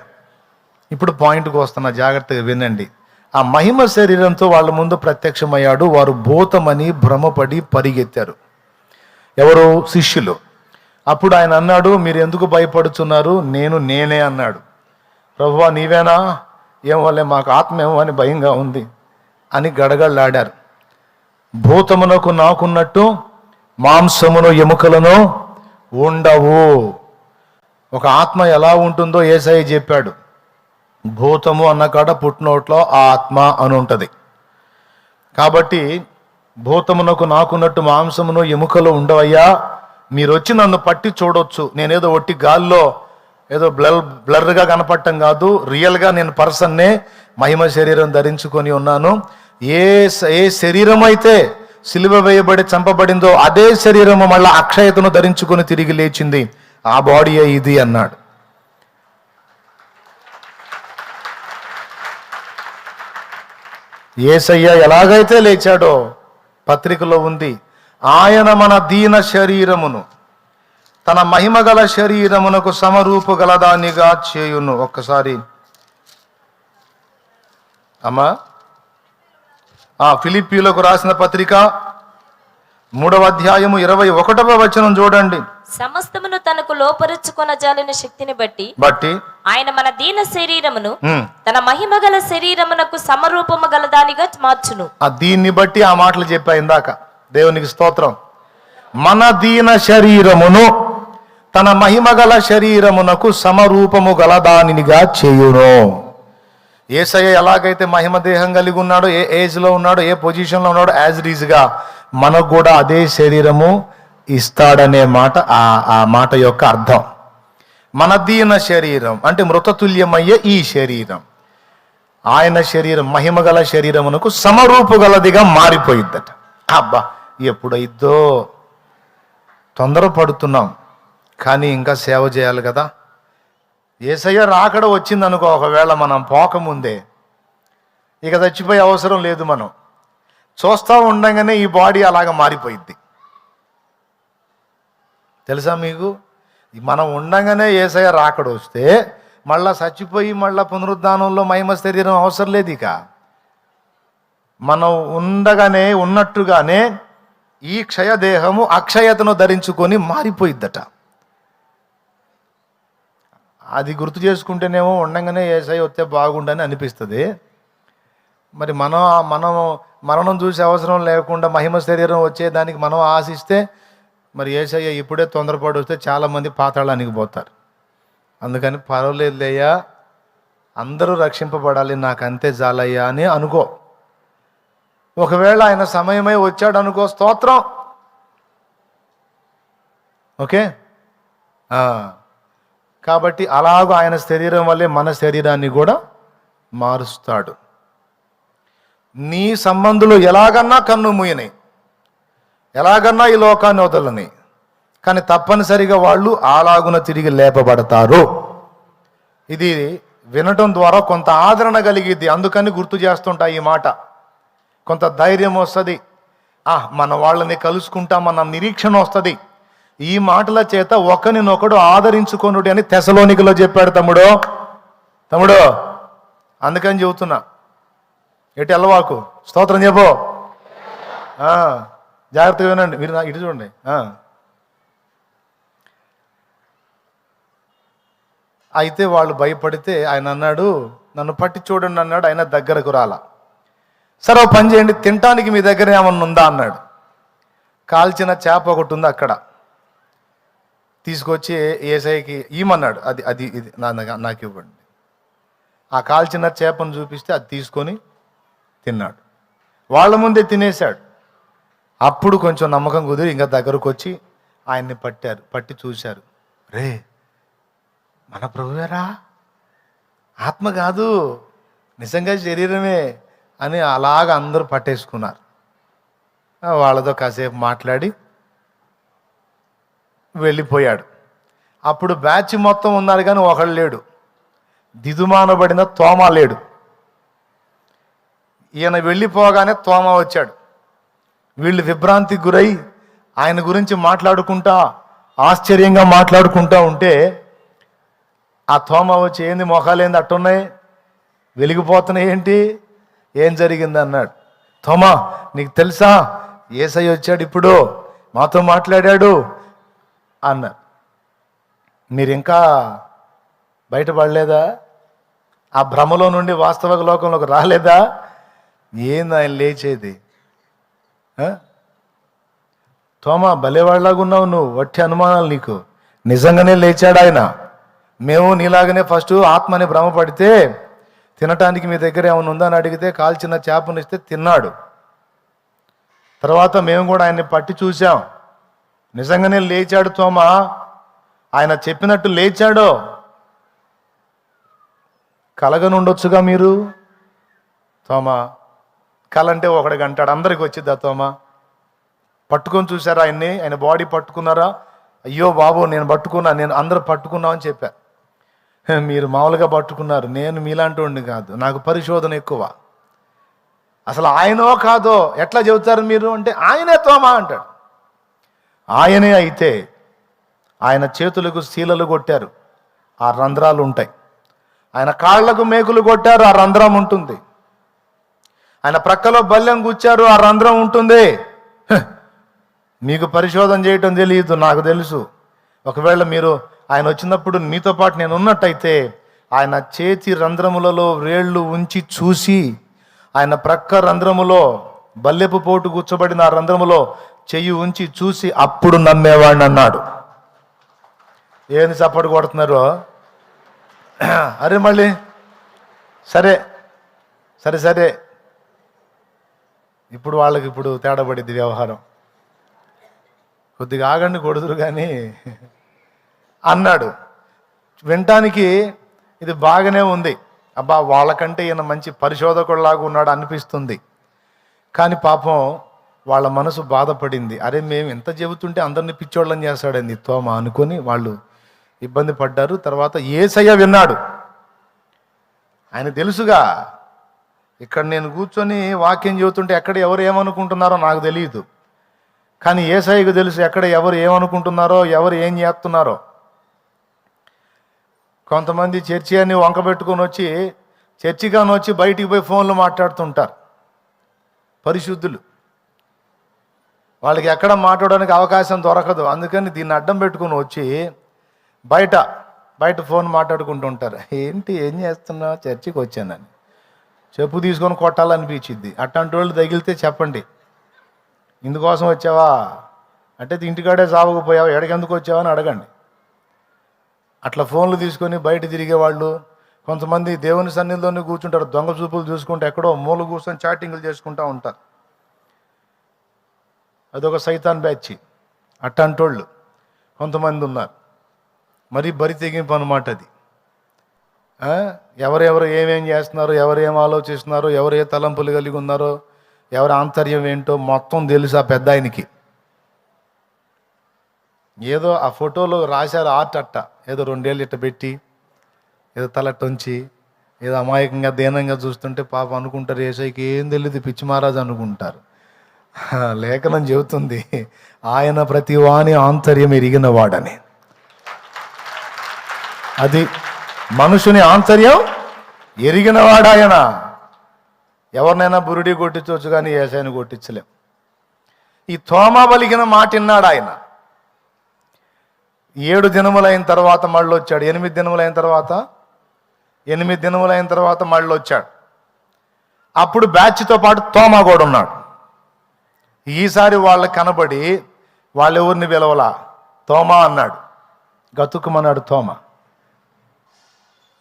ఇప్పుడు పాయింట్కి వస్తున్నా, జాగ్రత్తగా వినండి. ఆ మహిమ శరీరంతో వాళ్ళ ముందు ప్రత్యక్షమయ్యాడు. వారు భూతమని భ్రమపడి పరిగెత్తారు. ఎవరు? శిష్యులు. అప్పుడు ఆయన అన్నాడు, మీరు ఎందుకు భయపడుతున్నారు? నేనే అన్నాడు. ప్రభువా నీవేనా? ఏం వల్లే మాకు ఆత్మ ఏమో అని భయంగా ఉంది అని గడగడలాడారు. భూతమునకు నాకున్నట్టు మాంసమును ఎముకలను ఉండవు. ఒక ఆత్మ ఎలా ఉంటుందో యేసయ్య చెప్పాడు. భూతము అన్న కాడ పుట్టినోట్లో ఆ ఆత్మ అని ఉంటుంది. కాబట్టి భూతమునకు నాకున్నట్టు మాంసమును ఎముకలు ఉండవయ్యా, మీరు వచ్చి నన్ను పట్టి చూడొచ్చు. నేనేదో ఒట్టి గాల్లో ఏదో బ్లర్గా కనపడటం కాదు, రియల్గా నేను పర్సన్నే, మహిమ శరీరం ధరించుకొని ఉన్నాను. ఏ శరీరం అయితే సిలువ వేయబడి చంపబడిందో అదే శరీరము మళ్ళా అక్షయతను ధరించుకొని తిరిగి లేచింది. ఆ బాడీయే ఇది అన్నాడు. యేసయ్య ఎలాగైతే లేచాడో పత్రికలో ఉంది, ఆయన మన దీన శరీరమును తన మహిమగల శరీరమునకు సమరూపు గలదానిగా చేయును. ఒక్కసారి అమ్మా ఫిలిప్పీలకు రాసిన పత్రిక 3వ అధ్యాయము 21వ వచనం చూడండి. సమస్తమును తనకు లోపరుచుకొన జాలిన శక్తిని బట్టి ఆయన మన దీన శరీరమును తన మహిమగల శరీరమునకు సమరూపము గలదానిగా మార్చును. దీన్ని బట్టి ఆ మాటలు చెప్పా ఇందాక. దేవునికి స్తోత్రం. మన దీన శరీరమును తన మహిమగల శరీరమునకు సమరూపము గలదానిగా చేయును. యేసయ్య ఎలాగైతే మహిమ దేహం కలిగి ఉన్నాడో, ఏ ఏజ్లో ఉన్నాడో, ఏ పొజిషన్లో ఉన్నాడో, యాజ్ ఇట్ ఈజ్గా మనకు కూడా అదే శరీరము ఇస్తాడనే మాట ఆ మాట యొక్క అర్థం. మన దీన శరీరం అంటే మృతతుల్యమయ్యే ఈ శరీరం, ఆయన శరీరం మహిమగల శరీరమునకు సమరూపు గలదిగా మారిపోయిద్దట. అబ్బా ఎప్పుడైద్దో, తొందరపడుతున్నాం కానీ ఇంకా సేవ చేయాలి కదా. యేసయ్య రాకడ వచ్చిందనుకో, ఒకవేళ మనం పోకముందే ఇక చచ్చిపోయే అవసరం లేదు. మనం చూస్తూ ఉండగానే ఈ బాడీ అలాగ మారిపోయిద్ది. తెలుసా మీకు? మనం ఉండగానే యేసయ్య రాకడ వస్తే మళ్ళా చచ్చిపోయి మళ్ళా పునరుద్ధానంలో మహిమ శరీరం అవసరం లేదు. ఇక మనం ఉండగానే ఉన్నట్టుగానే ఈ క్షయదేహము అక్షయతను ధరించుకొని మారిపోయిద్దట. అది గుర్తు చేసుకుంటేనేమో ఉండగానే యేసయ్య వస్తే బాగుండని అనిపిస్తుంది. మరి మనం మరణం చూసే అవసరం లేకుండా మహిమ శరీరం వచ్చేదానికి మనం ఆశిస్తే మరి యేసయ్య ఇప్పుడే తొందరపడి వస్తే చాలామంది పాతాళానికి పోతారు. అందుకని పర్వాలేదులేయ్యా, అందరూ రక్షింపబడాలి, నాకు అంతే జాలయ్యా అని అనుకో. ఒకవేళ ఆయన సమయమై వచ్చాడు అనుకో, స్తోత్రం. ఓకే. కాబట్టి అలాగూ ఆయన శరీరం వల్లే మన శరీరాన్ని కూడా మారుస్తాడు. నీ సంబంధులు ఎలాగన్నా కన్ను మూయని, ఎలాగన్నా ఈ లోకాన్ని వదలని, కానీ తప్పనిసరిగా వాళ్ళు అలాగున తిరిగి లేపబడతారు. ఇది వినటం ద్వారా కొంత ఆదరణ కలిగిద్ది. అందుకని గుర్తు చేస్తుంటా ఈ మాట. కొంత ధైర్యం వస్తుంది. మన వాళ్ళని కలుసుకుంటామన్న నిరీక్షణ వస్తుంది. ఈ మాటల చేత ఒకరినొకడు ఆదరించుకొనుడి అని తెసలోనికలో చెప్పాడు తమ్ముడు. అందుకని చెబుతున్నా, ఎటు ఎల్లవాకు, స్తోత్రం చెప్పు. జాగ్రత్తగా వినండి. మీరు ఇటు చూడండి. అయితే వాళ్ళు భయపడితే ఆయన అన్నాడు, నన్ను పట్టి చూడండి అన్నాడు. ఆయన దగ్గరకు రాలా. సరే ఓ పని చేయండి, తినటానికి మీ దగ్గర ఏమన్నా ఉందా అన్నాడు. కాల్చిన చేప ఒకటి ఉంది అక్కడ, తీసుకొచ్చి యేసయ్యకి ఇమ్మన్నాడు. అది ఇది నాకు ఇవ్వండి. ఆ కాల్చిన చేపను చూపిస్తే అది తీసుకొని తిన్నాడు. వాళ్ళ ముందే తినేశాడు. అప్పుడు కొంచెం నమ్మకం కుదిరి ఇంకా దగ్గరకు వచ్చి ఆయన్ని పట్టి చూశారు. రే, మన ప్రభువేరా, ఆత్మ కాదు, నిజంగా శరీరమే అని అలాగ అందరూ పట్టేసుకున్నారు. వాళ్ళతో కాసేపు మాట్లాడి వెళ్ళిపోయాడు. అప్పుడు బ్యాచ్ మొత్తం ఉన్నారు కానీ ఒకళ్ళు లేడు. దిదుమానబడిన తోమ లేడు. ఈయన వెళ్ళిపోగానే తోమ వచ్చాడు. వీళ్ళు విభ్రాంతికి గురై ఆయన గురించి మాట్లాడుకుంటా, ఆశ్చర్యంగా మాట్లాడుకుంటా ఉంటే ఆ తోమ వచ్చి, ఏంది మొఖాలేంది అట్టున్నాయి, వెలిగిపోతున్నాయి ఏంటి, ఏం జరిగింది అన్నాడు. తోమా, నీకు తెలుసా యేసయ్య వచ్చాడు, ఇప్పుడు మాతో మాట్లాడాడు అన్నారు. మీరు ఇంకా బయటపడలేదా? ఆ భ్రమలో నుండి వాస్తవ లోకంలోకి రాలేదా? ఏంది ఆయన లేచేది? తోమా భలేవాళ్ళలాగా ఉన్నావు నువ్వు, వట్టి అనుమానాలు నీకు. నిజంగానే లేచాడు ఆయన. మేము నీలాగనే ఫస్ట్ ఆత్మని భ్రమపడితే తినటానికి మీ దగ్గర ఏమైనా ఉందని అడిగితే కాల్చిన చేపను ఇస్తే తిన్నాడు. తర్వాత మేము కూడా ఆయన్ని పట్టి చూసాం. నిజంగానే లేచాడు తోమా, ఆయన చెప్పినట్టు లేచాడో. కలగనుండొచ్చుగా మీరు. తోమా కలంటే ఒకడికి అంటాడు, అందరికి వచ్చిద్దా తోమా? పట్టుకొని చూసారా ఆయన్ని? ఆయన బాడీ పట్టుకున్నారా? అయ్యో బాబు నేను పట్టుకున్నా, నేను అందరూ పట్టుకున్నాం అని చెప్పా. మీరు మామూలుగా పట్టుకున్నారు, నేను మీలాంటి వాడిని కాదు, నాకు పరిశోధన ఎక్కువ. అసలు ఆయనో కాదో ఎట్లా చెబుతారు మీరు అంటే, ఆయనే తోమా అంటాడు. ఆయనే అయితే ఆయన చేతులకు శీలలు కొట్టారు, ఆ రంధ్రాలు ఉంటాయి. ఆయన కాళ్లకు మేకులు కొట్టారు, ఆ రంధ్రం ఉంటుంది. ఆయన ప్రక్కలో బల్లెం గుచ్చారు, ఆ రంధ్రం ఉంటుంది. మీకు పరిశోధన చేయటం తెలియదు, నాకు తెలుసు. ఒకవేళ మీరు ఆయన వచ్చినప్పుడు మీతో పాటు నేను ఉన్నట్టయితే ఆయన చేతి రంధ్రములలో వేళ్ళు ఉంచి చూసి, ఆయన ప్రక్క రంధ్రములో బల్లెపు పోటు కూర్చోబడిన ఆ రంధ్రములో చెయ్యి ఉంచి చూసి అప్పుడు నమ్మేవాడిని అన్నాడు. ఏంది చప్పటి కొడుతున్నారు? అరే మళ్ళీ సరే సరే సరే ఇప్పుడు వాళ్ళకి ఇప్పుడు తేడా పడిద్ది వ్యవహారం. కొద్దిగా ఆగండి కొడుదురు కానీ అన్నాడు. వినటానికి ఇది బాగానే ఉంది. అబ్బా వాళ్ళకంటే ఈయన మంచి పరిశోధకుడిలాగా ఉన్నాడు అనిపిస్తుంది. కానీ పాపం వాళ్ళ మనసు బాధపడింది. అరే మేము ఎంత చెబుతుంటే అందరిని పిచ్చోళ్ళని చేస్తాడండి తోమా అనుకొని వాళ్ళు ఇబ్బంది పడ్డారు. తర్వాత యేసయ్య విన్నాడు. ఆయన తెలుసుగా, ఇక్కడ నేను కూర్చొని వాక్యం చెబుతుంటే ఎక్కడ ఎవరు ఏమనుకుంటున్నారో నాకు తెలియదు. కానీ యేసయ్యకు తెలుసు ఎక్కడ ఎవరు ఏమనుకుంటున్నారో, ఎవరు ఏం చేస్తున్నారో. కొంతమంది చర్చి అని వంక పెట్టుకొని వచ్చి చర్చిగాని వచ్చి బయటికి పోయి ఫోన్లు మాట్లాడుతుంటారు పరిశుద్ధులు. వాళ్ళకి ఎక్కడ మాట్లాడడానికి అవకాశం దొరకదు. అందుకని దీన్ని అడ్డం పెట్టుకొని వచ్చి బయట ఫోన్ మాట్లాడుకుంటూ ఉంటారు. ఏంటి ఏం చేస్తున్నా? చర్చికి వచ్చానని. చెప్పు తీసుకొని కొట్టాలనిపించింది. అట్లాంటి వాళ్ళు తగిలితే చెప్పండి, ఇందుకోసం వచ్చావా అంటే ఇంటికాడే సావకపోయావా, ఎడకెందుకు వచ్చావా అని అడగండి. అట్లా ఫోన్లు తీసుకొని బయట తిరిగేవాళ్ళు కొంతమంది దేవుని సన్నిధిలోనే కూర్చుంటారు. దొంగ చూపులు చూసుకుంటే ఎక్కడో మూల కూర్చొని చాటింగ్లు చేసుకుంటూ ఉంటారు. అదొక సైతాన్ బ్యాచ్. అట్టంటోళ్ళు కొంతమంది ఉన్నారు. మరీ బరి తెగింపు అన్నమాట అది. ఎవరెవరు ఏమేం చేస్తున్నారో, ఎవరు ఏం ఆలోచిస్తున్నారో, ఎవరు ఏ తలంపులు కలిగి ఉన్నారో, ఎవరి ఆంతర్యం ఏంటో మొత్తం తెలుసు ఆ పెద్ద ఆయనకి. ఏదో ఆ ఫోటోలో రాశారు ఆర్ట్ అట్ట, ఏదో 2 ఏళ్ళు ఇట్ట పెట్టి ఏదో తలట్టొంచి ఏదో అమాయకంగా దీనంగా చూస్తుంటే పాపం అనుకుంటారు యేసయ్యకి ఏం తెలియదు, పిచ్చి మహారాజు అనుకుంటారు. లేఖనం చెబుతుంది ఆయన ప్రతి వాని ఆంతర్యం ఎరిగిన వాడని. అది మనుషుని ఆంతర్యం ఎరిగినవాడు ఆయన. ఎవరినైనా బురుడి కొట్టించవచ్చు కానీ యేసయ్యను కొట్టించలేం. ఈ తోమా పలికిన మాట విన్నాడు ఆయన. 7 దినములైన తర్వాత మళ్ళీ వచ్చాడు. 8 దినములైన తర్వాత మళ్ళీ వచ్చాడు. అప్పుడు బ్యాచ్తో పాటు తోమా కూడా ఉన్నాడు. ఈసారి వాళ్ళకి కనబడి వాళ్ళెవరిని పిలవలా, తోమా అన్నాడు. గతుక్కుమన్నాడు తోమా.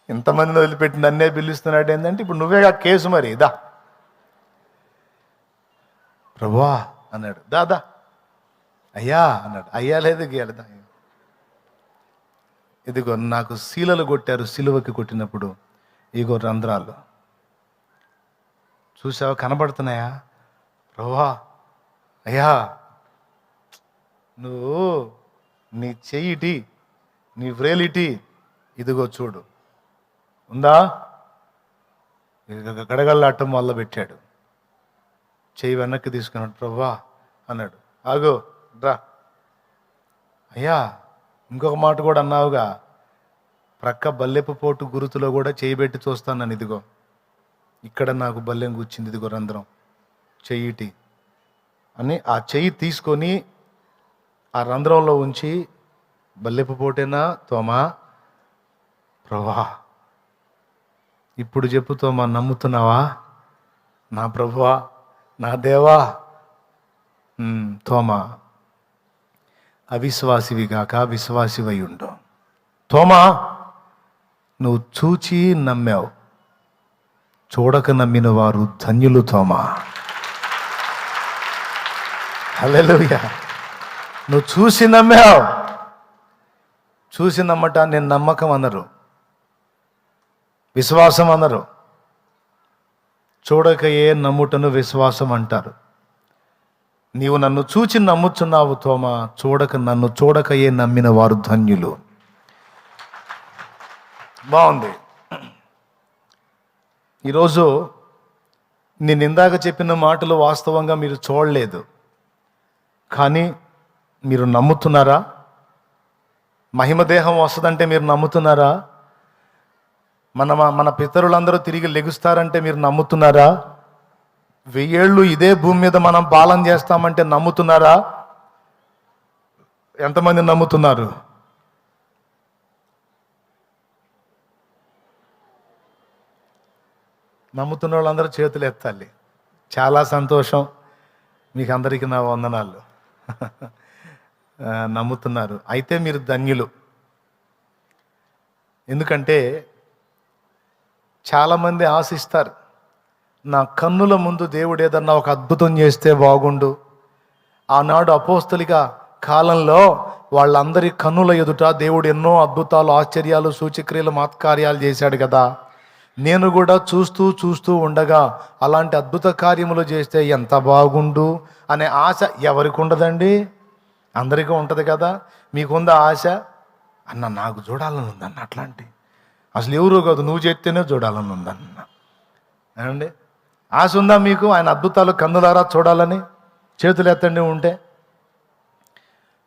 ఇంతమందిని వదిలిపెట్టి నన్నే పిలుస్తున్నాడు ఏంటంటే, ఇప్పుడు నువ్వేగా కేసు మరి దా ప్రభువా అన్నాడు. దాదా అయ్యా అన్నాడు. అయ్యా లేదు గేలదా, ఇదిగో నాకు శీలలు కొట్టారు, సిలువకి కొట్టినప్పుడు ఇగో రంధ్రాలు చూసావా, కనబడుతున్నాయా? ప్రభువా అయ్యా నువ్వు నీ చెయ్యిటి, నీ వ్రేలిటి ఇదిగో చూడు ఉందా. గడగళ్ళాటం మొదలు పెట్టాడు. చెయ్యి వెనక్కి తీసుకున్నాడు. ప్రభువా అన్నాడు. ఆగో రా అయ్యా, ఇంకొక మాట కూడా అన్నావుగా, ప్రక్క బల్లెపు పోటు గురుతులో కూడా చేయబెట్టి చూస్తాను నన్ను. ఇదిగో ఇక్కడ నాకు బల్లెం కూర్చింది, ఇదిగో రంధ్రం, చెయ్యిటి అని ఆ చెయ్యి తీసుకొని ఆ రంధ్రంలో ఉంచి బల్లెపు పోటేనా తోమా? ప్రభువా ఇప్పుడు చెప్పు తోమా, నమ్ముతున్నావా? నా ప్రభువా, నా దేవా. తోమా, అవిశ్వాసివి గాక విశ్వాసివై ఉండు. తోమా, నువ్వు చూచి నమ్మావు, చూడక నమ్మిన వారు ధన్యులు తోమా. హల్లెలూయా. నువ్వు చూసి నమ్మావు. చూసి నమ్మటాన్ని నేను నమ్మకం అన్నారు, విశ్వాసం అన్నారు. చూడకయే నమ్ముటను విశ్వాసం అంటారు. నీవు నన్ను చూచి నమ్ముచున్నావు తోమా, నన్ను చూడకయే నమ్మిన వారు ధన్యులు. బాగుంది. ఈరోజు నేను ఇందాక చెప్పిన మాటలు వాస్తవంగా మీరు చూడలేదు, కానీ మీరు నమ్ముతున్నారా? మహిమదేహం వస్తుందంటే మీరు నమ్ముతున్నారా? మన పితరులందరూ తిరిగి లెగుస్తారంటే మీరు నమ్ముతున్నారా? 1000 ఏళ్ళు ఇదే భూమి మీద మనం పాలన చేస్తామంటే నమ్ముతున్నారా? ఎంతమంది నమ్ముతున్నారు? నమ్ముతున్న వాళ్ళందరూ చేతులు ఎత్తాలి. చాలా సంతోషం, మీకు అందరికీ నా వందనాలు. నమ్ముతున్నారు, అయితే మీరు ధన్యులు. ఎందుకంటే చాలామంది ఆశిస్తారు, నా కన్నుల ముందు దేవుడు ఏదన్నా ఒక అద్భుతం చేస్తే బాగుండు. ఆనాడు అపోస్తలిక కాలంలో వాళ్ళందరి కన్నుల ఎదుట దేవుడు ఎన్నో అద్భుతాలు, ఆశ్చర్యాలు, సూచక్రియలు, మహత్కార్యాలు చేశాడు కదా. నేను కూడా చూస్తూ ఉండగా అలాంటి అద్భుత కార్యములు చేస్తే ఎంత బాగుండు అనే ఆశ ఎవరికి ఉండదండి? అందరికీ ఉంటుంది కదా. మీకుందా ఆశ? అన్న నాకు చూడాలని ఉందన్న, అట్లాంటి అసలు ఎవరు కాదు, నువ్వు చేస్తేనే చూడాలని ఉందన్న. ఏమండి, ఆశ ఉందా మీకు? ఆయన అద్భుతాలు కన్నులారా చూడాలని? చేతులు ఎత్తండి ఉంటే.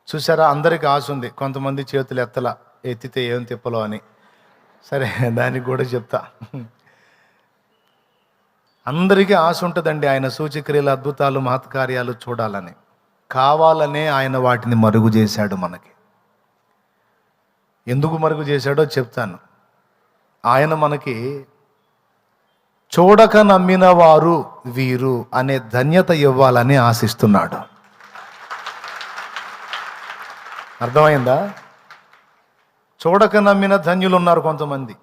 చూసారా, అందరికీ ఆశ ఉంది. కొంతమంది చేతులు ఎత్తలా, ఎత్తితే ఏం తిప్పలో అని. సరే, దానికి కూడా చెప్తా. అందరికీ ఆశ ఉంటుందండి ఆయన సూచక్రియలు, అద్భుతాలు, మహత్కార్యాలు చూడాలని. కావాలనే ఆయన వాటిని మరుగు చేశాడు మనకి. ఎందుకు మరుగు చేశాడో చెప్తాను. ఆయన మనకి చూడక నమ్మిన వారు వీరు అనే ధన్యత ఇవ్వాలని ఆశిస్తున్నాడు. అర్థమైందా? చూడక నమ్మిన ధన్యులు ఉన్నారు కొంతమంది.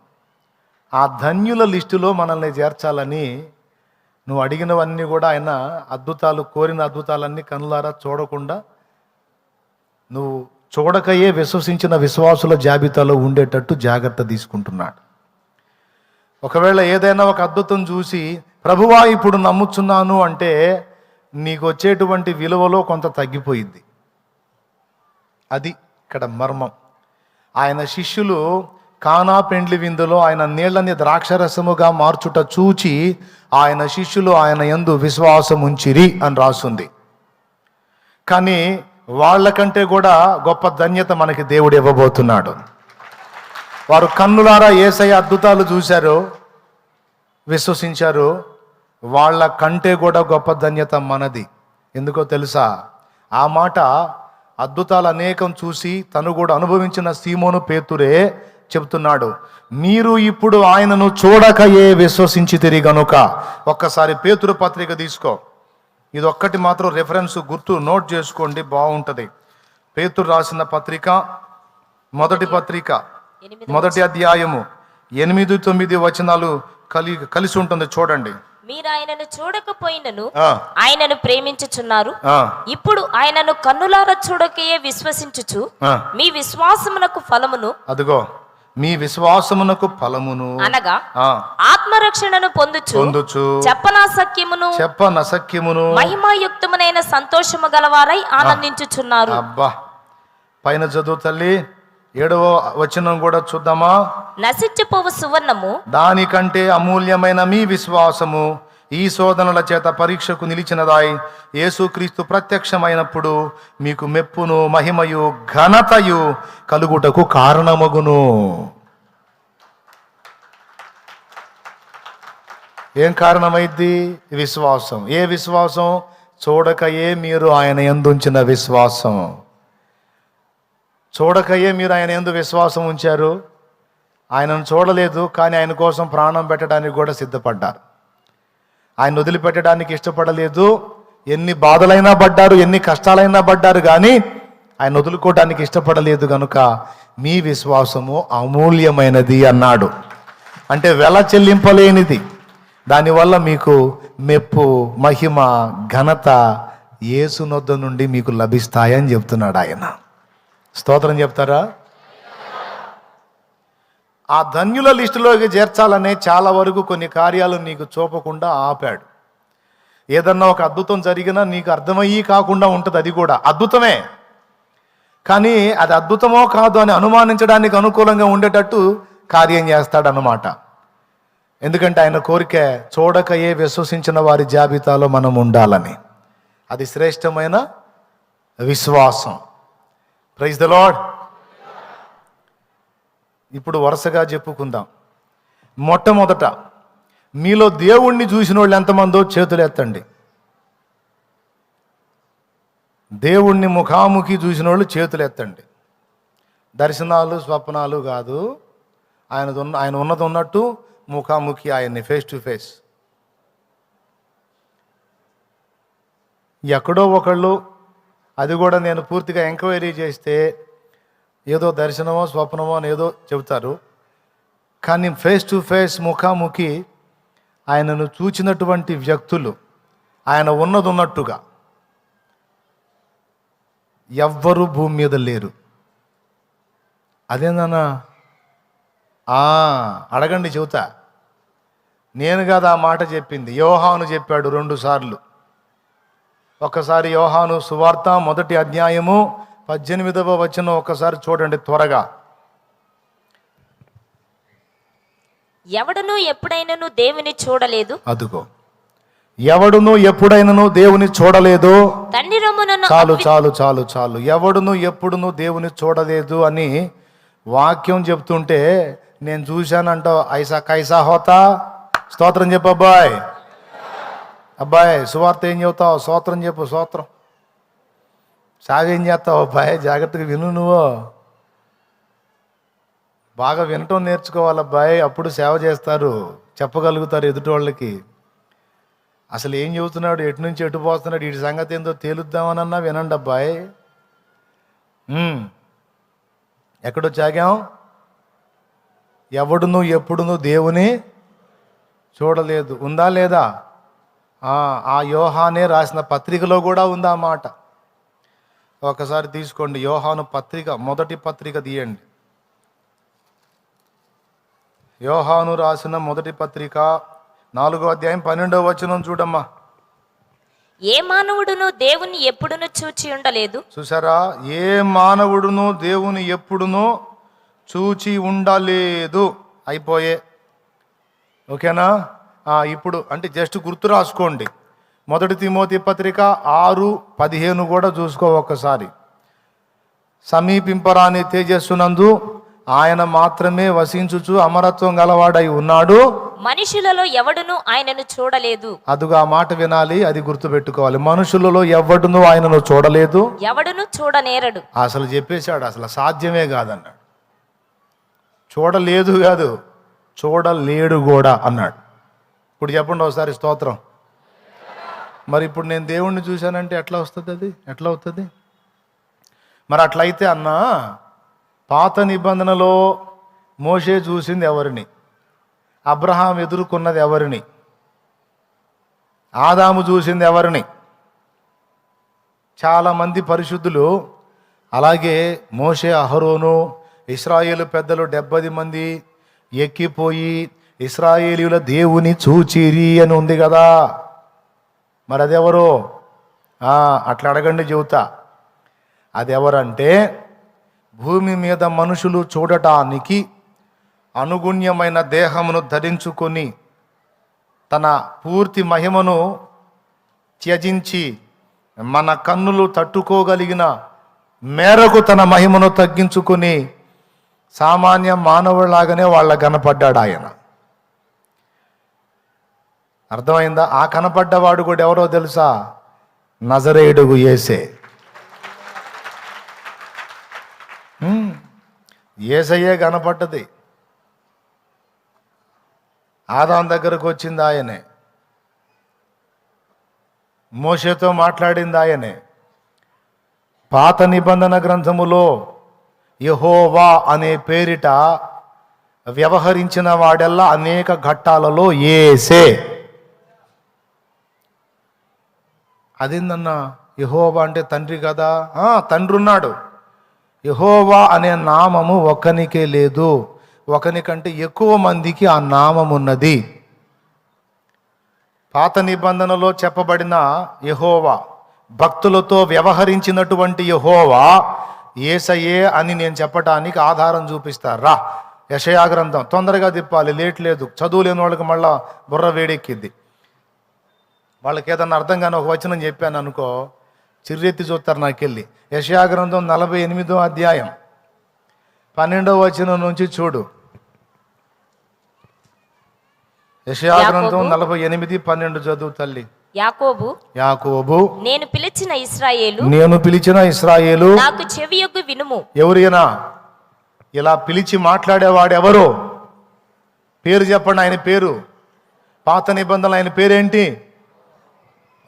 ఆ ధన్యుల లిస్టులో మనల్ని చేర్చాలని నువ్వు అడిగినవన్నీ కూడా ఆయన అద్భుతాలు, కోరిన అద్భుతాలన్నీ కనులారా చూడకుండా నువ్వు చూడకయే విశ్వసించిన విశ్వాసుల జాబితాలో ఉండేటట్టు జాగ్రత్త తీసుకుంటున్నాడు. ఒకవేళ ఏదైనా ఒక అద్భుతం చూసి ప్రభువా ఇప్పుడు నమ్ముచున్నాను అంటే నీకు వచ్చేటువంటి విలువలో కొంత తగ్గిపోయింది. అది ఇక్కడ మర్మం. ఆయన శిష్యులు కానా పెండ్లి విందులో ఆయన నీళ్ళని ద్రాక్షరసముగా మార్చుట చూచి ఆయన శిష్యులు ఆయన యందు విశ్వాసం ఉంచిరి అని రాస్తుంది. కానీ వాళ్ళకంటే కూడా గొప్ప ధన్యత మనకి దేవుడు ఇవ్వబోతున్నాడు. వారు కన్నులారా యేసయ్య అద్భుతాలు చూశారు, విశ్వసించారు. వాళ్ళ కంటే కూడా గొప్ప ధన్యత మనది. ఎందుకో తెలుసా? ఆ మాట అద్భుతాలు అనేకం చూసి తను కూడా అనుభవించిన సీమోను పేతురే చెబుతున్నాడు. మీరు ఇప్పుడు ఆయనను చూడకయే విశ్వసించితిరి గనుక. ఒక్కసారి పేతురు పత్రిక తీసుకో. ఇది ఒక్కటి మాత్రం రెఫరెన్స్ గుర్తు నోట్ చేసుకోండి, బాగుంటుంది. పేతురు రాసిన పత్రిక, మొదటి పత్రిక, 1వ అధ్యాయము 8-9 వచనాలు కలిసి ఉంటుంది, చూడండి. మీరు ఆయనను చూడకపోయినను ఆయనను ప్రేమించుచున్నారు. ఇప్పుడు ఆయనను కన్నులారా చూడకయే విశ్వసించుచు మీ విశ్వాసమునకు ఫలమును, అదిగో మీ విశ్వాసమునకు ఫలమును అనగా ఆత్మరక్షణను పొందుచు చెప్పనసక్యమును మహిమాయుక్తమునైన సంతోషము గలవారై ఆనందించుచున్నారు. అబ్బా, పైన చదువు తల్లి. 7వ వచనం కూడా చూద్దామా? నశించిపోవు సువర్ణము దానికంటే అమూల్యమైన మీ విశ్వాసము ఈ శోధనల చేత పరీక్షకు నిలిచినదాయి యేసుక్రీస్తు ప్రత్యక్షమైనప్పుడు మీకు మెప్పును, మహిమయు, ఘనతయు కలుగుటకు కారణమగును. ఏం కారణమైద్ది? విశ్వాసం. ఏ విశ్వాసం? చూడకయే మీరు ఆయన యందుంచిన విశ్వాసం. చూడకయే మీరు ఆయన యందు విశ్వాసం ఉంచారు. ఆయనను చూడలేదు, కానీ ఆయన కోసం ప్రాణం పెట్టడానికి కూడా సిద్ధపడ్డారు. ఆయన వదిలిపెట్టడానికి ఇష్టపడలేదు. ఎన్ని బాధలైనా పడ్డారు, ఎన్ని కష్టాలైనా పడ్డారు, కానీ ఆయన వదులుకోవడానికి ఇష్టపడలేదు. కనుక మీ విశ్వాసము అమూల్యమైనది అన్నాడు. అంటే వెల చెల్లింపలేనిది. దానివల్ల మీకు మెప్పు, మహిమ, ఘనత యేసునొద్ద నుండి మీకు లభిస్తాయని చెప్తున్నాడు ఆయన. స్తోత్రం చెప్తారా? ఆ ధన్యుల లిస్టులోకి చేర్చాలనే చాలా వరకు కొన్ని కార్యాలు నీకు చూపకుండా ఆపాడు. ఏదన్నా ఒక అద్భుతం జరిగినా నీకు అర్థమయ్యి కాకుండా ఉంటుంది. అది కూడా అద్భుతమే, కానీ అది అద్భుతమో కాదు అని అనుమానించడానికి అనుకూలంగా ఉండేటట్టు కార్యం చేస్తాడన్నమాట. ఎందుకంటే ఆయన కోరిక చూడకయే విశ్వసించిన వారి జాబితాలో మనం ఉండాలని. అది శ్రేష్టమైన విశ్వాసం. Praise the Lord. ఇప్పుడు వరుసగా చెప్పుకుందాం. మొట్టమొదట మీలో దేవుణ్ణి చూసిన వాళ్ళు ఎంతమందో చేతులు ఎత్తండి. దేవుణ్ణి ముఖాముఖి చూసిన వాళ్ళు చేతులు ఎత్తండి. దర్శనాలు, స్వప్నాలు కాదు, ఆయన ఉన్నది ఉన్నట్టు ముఖాముఖి ఆయన్ని ఫేస్ టు ఫేస్. ఎక్కడో ఒకళ్ళు, అది కూడా నేను పూర్తిగా ఎంక్వైరీ చేస్తే ఏదో దర్శనమో స్వప్నమో అని ఏదో చెబుతారు, కానీ ఫేస్ టు ఫేస్ ముఖాముఖి ఆయనను చూచినటువంటి వ్యక్తులు, ఆయన ఉన్నది ఉన్నట్టుగా ఎవ్వరూ భూమి మీద లేరు. అదేందన్నా? అడగండి, చెబుతా. నేను కాదు ఆ మాట చెప్పింది, యోహాను చెప్పాడు 2 సార్లు. ఒకసారి యోహాను సువార్త 1వ అధ్యాయము 18వ వచనం ఒకసారి చూడండి త్వరగా. ఎవడును ఎప్పుడైనను దేవుని చూడలేదు. అదుగో, ఎవడును ఎప్పుడైనను దేవుని చూడలేదు. తండ్రి రొమ్మునను చాలు చాలు చాలు చాలు. ఎవడును ఎప్పుడును దేవుని చూడలేదు అని వాక్యం చెప్తుంటే నేను చూశానంటావు. ఐసా కైసా హోతా. స్తోత్రం చెప్పు అబ్బాయి. అబ్బాయి సువార్త ఏం చెబుతావు? స్తోత్రం చెప్పు. స్తోత్రం. సాగేం చేస్తావు అబ్బాయి? జాగ్రత్తగా విను. నువ్వు బాగా వినటం నేర్చుకోవాలి అబ్బాయి, అప్పుడు సేవ చేస్తారు, చెప్పగలుగుతారు ఎదుటి వాళ్ళకి. అసలు ఏం చెబుతున్నాడు, ఎటు నుంచి ఎటు పోతున్నాడు, వీటి సంగతి ఏందో తేలుద్దామనన్నా వినండి అబ్బాయి. ఎక్కడో చాగాం. ఎవడును ఎప్పుడును దేవుని చూడలేదు. ఉందా లేదా? ఆ యోహానే రాసిన పత్రికలో కూడా ఉందా మాట. ఒకసారి తీసుకోండి, యోహాను పత్రిక, 1వ పత్రిక తీయండి. యోహాను రాసిన 1వ పత్రిక 4వ అధ్యాయం 12వ వచనం చూడమ్మా. ఏ మానవుడును దేవుని ఎప్పుడును చూచి ఉండలేదు. చూసారా? ఏ మానవుడును దేవుని ఎప్పుడును చూచి ఉండలేదు. అయిపోయే. ఓకేనా? ఇప్పుడు అంటే జస్ట్ గుర్తు రాసుకోండి. 1 తిమోతి పత్రిక 6:15 కూడా చూసుకో ఒకసారి. సమీపింపరాని తేజస్సునందు ఆయన మాత్రమే వసించుచు అమరత్వం గలవాడై ఉన్నాడు. మనుషులలో ఎవడును ఆయనను చూడలేదు. అదుగా మాట వినాలి, అది గుర్తుపెట్టుకోవాలి. మనుషులలో ఎవడును ఆయనను చూడలేదు, ఎవడును చూడనేరడు. అసలు చెప్పేశాడు, అసలు సాధ్యమే కాదన్నాడు. చూడలేదు కాదు, చూడలేడు కూడా అన్నాడు. ఇప్పుడు చెప్పండి ఒకసారి స్తోత్రం. మరి ఇప్పుడు నేను దేవుణ్ణి చూశానంటే ఎట్లా వస్తుంది? అది ఎట్లా అవుతుంది? మరి అట్లయితే అన్నా, పాత నిబంధనలో మోషే చూసింది ఎవరిని? అబ్రహాం ఎదుర్కొన్నది ఎవరిని? ఆదాము చూసింది ఎవరిని? చాలామంది పరిశుద్ధులు, అలాగే మోషే, అహరోను, ఇశ్రాయేలు పెద్దలు 70 మంది ఎక్కిపోయి ఇశ్రాయేలీయుల దేవుని చూచిరి అని ఉంది కదా. మరి అదెవరో? అట్లా అడగండి, చెబుతా. అదెవరంటే, భూమి మీద మనుషులు చూడటానికి అనుగుణ్యమైన దేహమును ధరించుకొని తన పూర్తి మహిమను త్యజించి మన కన్నులు తట్టుకోగలిగిన మేరకు తన మహిమను తగ్గించుకొని సామాన్య మానవులాగానే వాళ్ళ కనపడ్డాడు ఆయన. అర్థమైందా? ఆ కనపడ్డవాడు కూడా ఎవరో తెలుసా? నజరేయుడు యేసే. యేసయ్యే కనపడ్డది. ఆదాం దగ్గరకు వచ్చింది ఆయనే, మోషేతో మాట్లాడింది ఆయనే. పాత నిబంధన గ్రంథములో యెహోవా అనే పేరిట వ్యవహరించిన వాడెల్లా అనేక ఘట్టాలలో యేసే. అదేందన్నా యెహోవా అంటే తండ్రి కదా? తండ్రి ఉన్నాడు. యెహోవా అనే నామము ఒకనికే లేదు, ఒకనికంటే ఎక్కువ మందికి ఆ నామం ఉన్నది. పాత నిబంధనలో చెప్పబడిన యెహోవా, భక్తులతో వ్యవహరించినటువంటి యెహోవా యేసయ్యే అని నేను చెప్పడానికి ఆధారం చూపిస్తారా? యెషయా గ్రంథం తొందరగా తిప్పాలి, లేట్ లేదు. చదువు లేని వాళ్ళకి మళ్ళా బుర్ర వేడెక్కిద్ది. వాళ్ళకి ఏదన్నా అర్థం కానీ ఒక వచనం చెప్పాను అనుకో, చిర్రెత్తి చూస్తారు నాకెళ్ళి. యెషయా గ్రంథం 48వ అధ్యాయం 12వ వచనం నుంచి చూడు. యెషయా గ్రంథం 48:12 చదువు తల్లి. యాకోబు నేను పిలిచిన ఇశ్రాయేలు నాకు చెవియొగ్గు వినుము. ఎవరైనా ఇలా పిలిచి మాట్లాడేవాడు ఎవరు? పేరు చెప్పండి, ఆయన పేరు. పాత నిబంధనలు ఆయన పేరేంటి?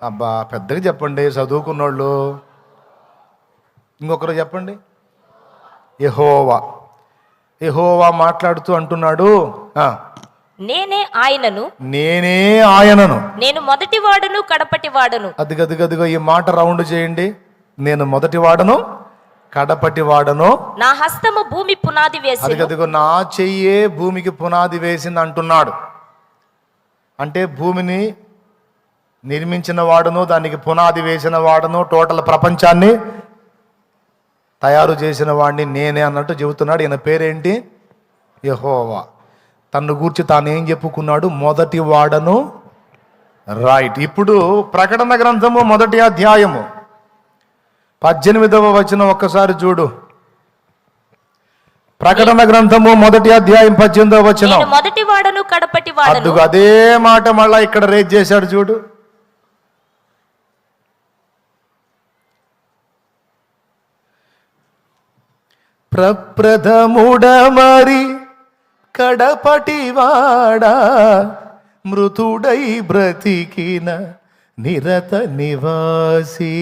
అబ్బా పెద్దగా చెప్పండి చదువుకున్నోళ్ళు. ఇంకొకరు చెప్పండి. యెహోవా. యెహోవా మాట్లాడుతూ అంటున్నాడు, నేనే ఆయనను, నేను మొదటి వాడను కడపటి వాడను. అదిగదిగదిగో ఈ మాట రౌండ్ చేయండి. నేను మొదటి వాడను కడపటి వాడను, నా హస్తము భూమి పునాది వేసి, అదిగదిగో నా చెయ్యే భూమికి పునాది వేసింది అంటున్నాడు. అంటే భూమిని నిర్మించిన వాడును, దానికి పునాది వేసిన వాడును, టోటల్ ప్రపంచాన్ని తయారు చేసిన వాడిని నేనే అన్నట్టు చెబుతున్నాడు. ఈయన పేరేంటి? యెహోవా. తన్ను గూర్చి తాను ఏం చెప్పుకున్నాడు? మొదటి వాడను. రైట్. ఇప్పుడు ప్రకటన గ్రంథము 1వ అధ్యాయము 18వ వచనం ఒక్కసారి చూడు. ప్రకటన గ్రంథము 1వ అధ్యాయం 18వ వచనం. మొదటి వాడను కడపటి వాడను. అదే మాట మళ్ళా ఇక్కడ రేజ్ చేశాడు చూడు. ప్రప్రథముడ మరి కడపటివాడా, మృతుడై బ్రతికిన నిరత నివాసి.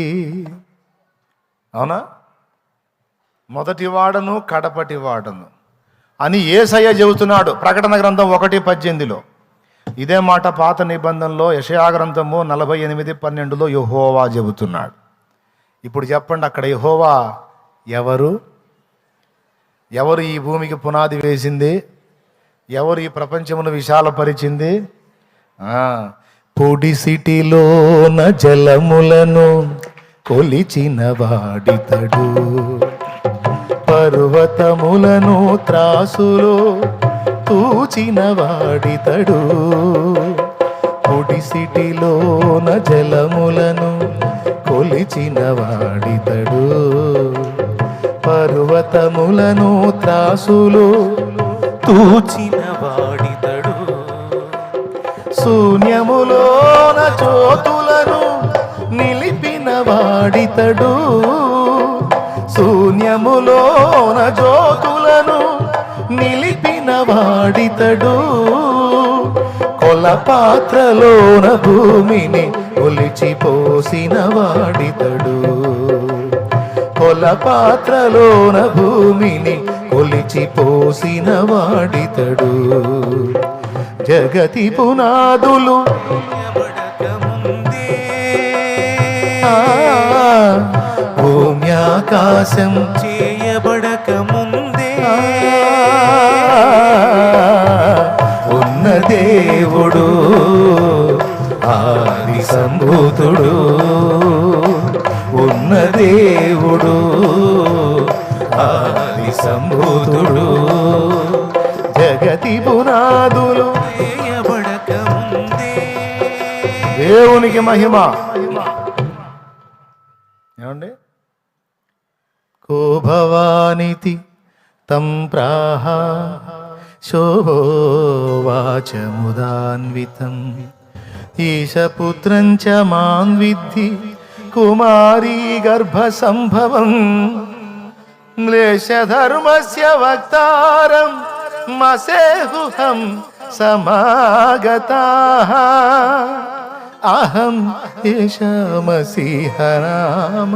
అవునా? మొదటి వాడను కడపటి వాడను అని యేసయ్య చెబుతున్నాడు ప్రకటన గ్రంథం 1:18. ఇదే మాట పాత నిబంధనలో యెషయా గ్రంథము 48:12 యెహోవా చెబుతున్నాడు. ఇప్పుడు చెప్పండి, అక్కడ యెహోవా ఎవరు? ఎవరు ఈ భూమికి పునాది వేసింది? ఎవరు ఈ ప్రపంచమును విశాలపరిచింది? పొడిసిటిలోన జలములను కొలిచిన వాడితడు, పర్వతములను త్రాసులో తూచిన వాడితడు. పొడిసిటిలోన జలములను కొలిచిన వాడితడు, పర్వతములను త్రాసులో తూచిన వాడితడు. శూన్యములోన జ్యోతులను నిలిపిన వాడితడు, శూన్యములోన జ్యోతులను నిలిపిన వాడితడు. కొలపాత్రలోన భూమిని ఒలిచిపోసిన వాడితడు, కొలపాత్రలోన భూమిని కొలిచిపోసిన వాడితడు. జగతి పునాదులు భూమి ఆకాశం చేయబడక ముందే ఉన్న దేవుడు ఆది సంభూతుడు, ఉన్న దేవుడు ఆది సంభూతుడు. జగతి పునాదులు వేయబడక ముందే. దేవునికి మహిమ. ఏమండి? కోభవానితి తం ప్రాహ శోభోవాచముదాన్వితం ఈశపుత్రం చ మాం విద్ధి కుమారీ గర్భ సంభవం మ్లేశధర్మస్య వక్తారం మసేహుహం సమాగతాః అహం ఈశామసీహ నామ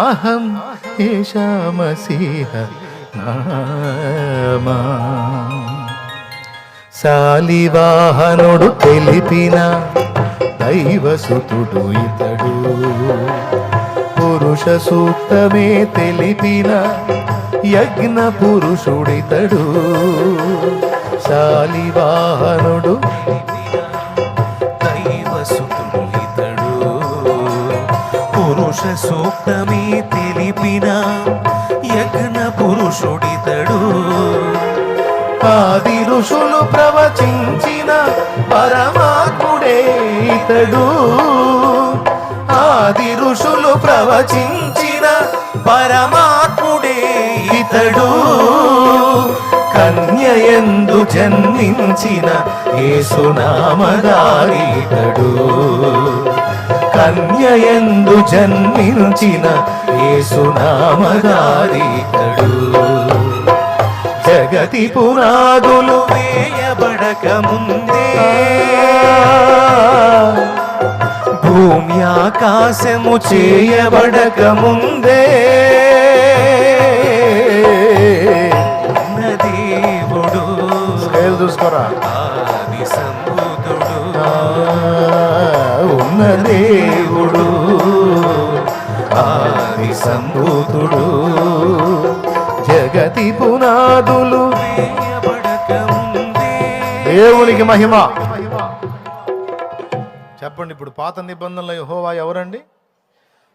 అహం ఈశామసీహ నామ. శాలివాహనుడు తెలిపిన దైవసుతుడు ఇతడు, పురుష సూక్తమే తెలిపిన యజ్ఞ పురుషుడితడు. శాలివాహనుడు దైవసుతుడు ఇతడు, పురుష సూక్తమే తెలిపిన యజ్ఞ పురుషుడితడు. ఆది ఋషులు ప్రవచించిన పరమాత్ముడే ఇతడు. ఆది ఋషులు ప్రవచించిన పరమాత్ముడే ఇతడు. కన్యయందు జన్మించిన యేసునామధారి ఇతడు. కన్యయందు జన్మించిన యేసునామధారి ఇతడు. జగతి పునాదులు వేయబడక ముందే, భూమి ఆకాశము చేయబడక ముందే ఉన్న దేవుడు, స్కేల్ చూసుకోరా, ఆది సంభూతుడు. ఉన్న దేవుడు ఆది సంభూతుడు. జగతి పునాదులు వేయబడక ముందే. దేవునికి మహిమ. చెప్పండి, ఇప్పుడు పాత నిబంధనలో యెహోవా ఎవరండి?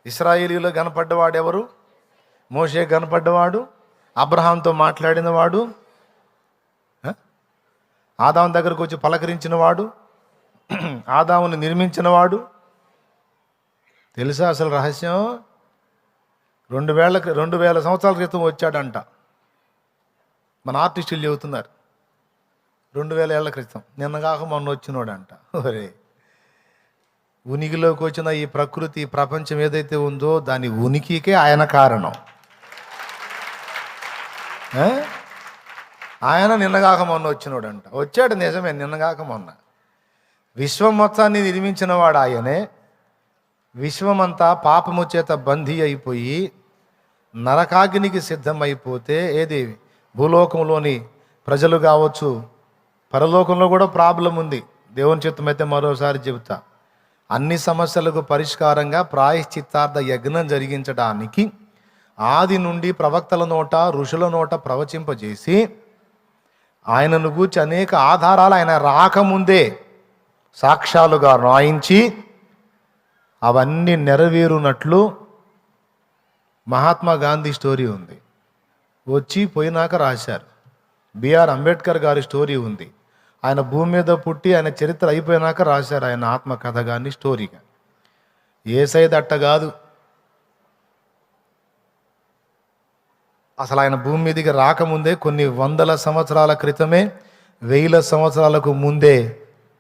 ఇశ్రాయేలీలో కనపడ్డవాడు ఎవరు? మోషే కనపడ్డవాడు, అబ్రహాంతో మాట్లాడిన వాడు, ఆదాము దగ్గరకు వచ్చి పలకరించిన వాడు, ఆదాముని నిర్మించిన వాడు. తెలుసా అసలు రహస్యం? 2000 సంవత్సరాల క్రితం వచ్చాడంట. మన ఆర్టిస్టులు చెబుతున్నారు 2000 ఏళ్ల క్రితం, నిన్నగాక మొన్న వచ్చినోడంట. ఒరే, ఉనికిలోకి వచ్చిన ఈ ప్రకృతి, ఈ ప్రపంచం ఏదైతే ఉందో దాని ఉనికికే ఆయన కారణం. ఆయన నిన్నగాక మొన్న వచ్చినోడంట. వచ్చాడు నిజమే, నిన్నగాక మొన్న. విశ్వం మొత్తాన్ని నిర్మించిన వాడు ఆయనే. విశ్వమంతా పాపము చేత బందీ అయిపోయి నరకాగ్నికి సిద్ధమైపోతే, ఏది భూలోకంలోని ప్రజలు కావచ్చు, పరలోకంలో కూడా ప్రాబ్లం ఉంది. దేవుని చిత్తమైతే మరోసారి చెబుతా. అన్ని సమస్యలకు పరిష్కారంగా ప్రాయశ్చిత్తార్థ యజ్ఞం జరిగించడానికి ఆది నుండి ప్రవక్తల నోట, ఋషుల నోట ప్రవచింపజేసి ఆయనను గూర్చి అనేక ఆధారాలు ఆయన రాకముందే సాక్ష్యాలుగా రాయించి అవన్నీ నెరవేరునట్లు మహాత్మా గాంధీ స్టోరీ ఉంది, వచ్చి పోయినాక రాశారు. బిఆర్ అంబేద్కర్ గారి స్టోరీ ఉంది, ఆయన భూమి మీద పుట్టి ఆయన చరిత్ర అయిపోయినాక రాశారు ఆయన ఆత్మకథ కానీ స్టోరీగా. యేసయ్య అట్ట కాదు. అసలు ఆయన భూమి మీదకి రాకముందే కొన్ని 100 సంవత్సరాల క్రితమే, 1000 సంవత్సరాలకు ముందే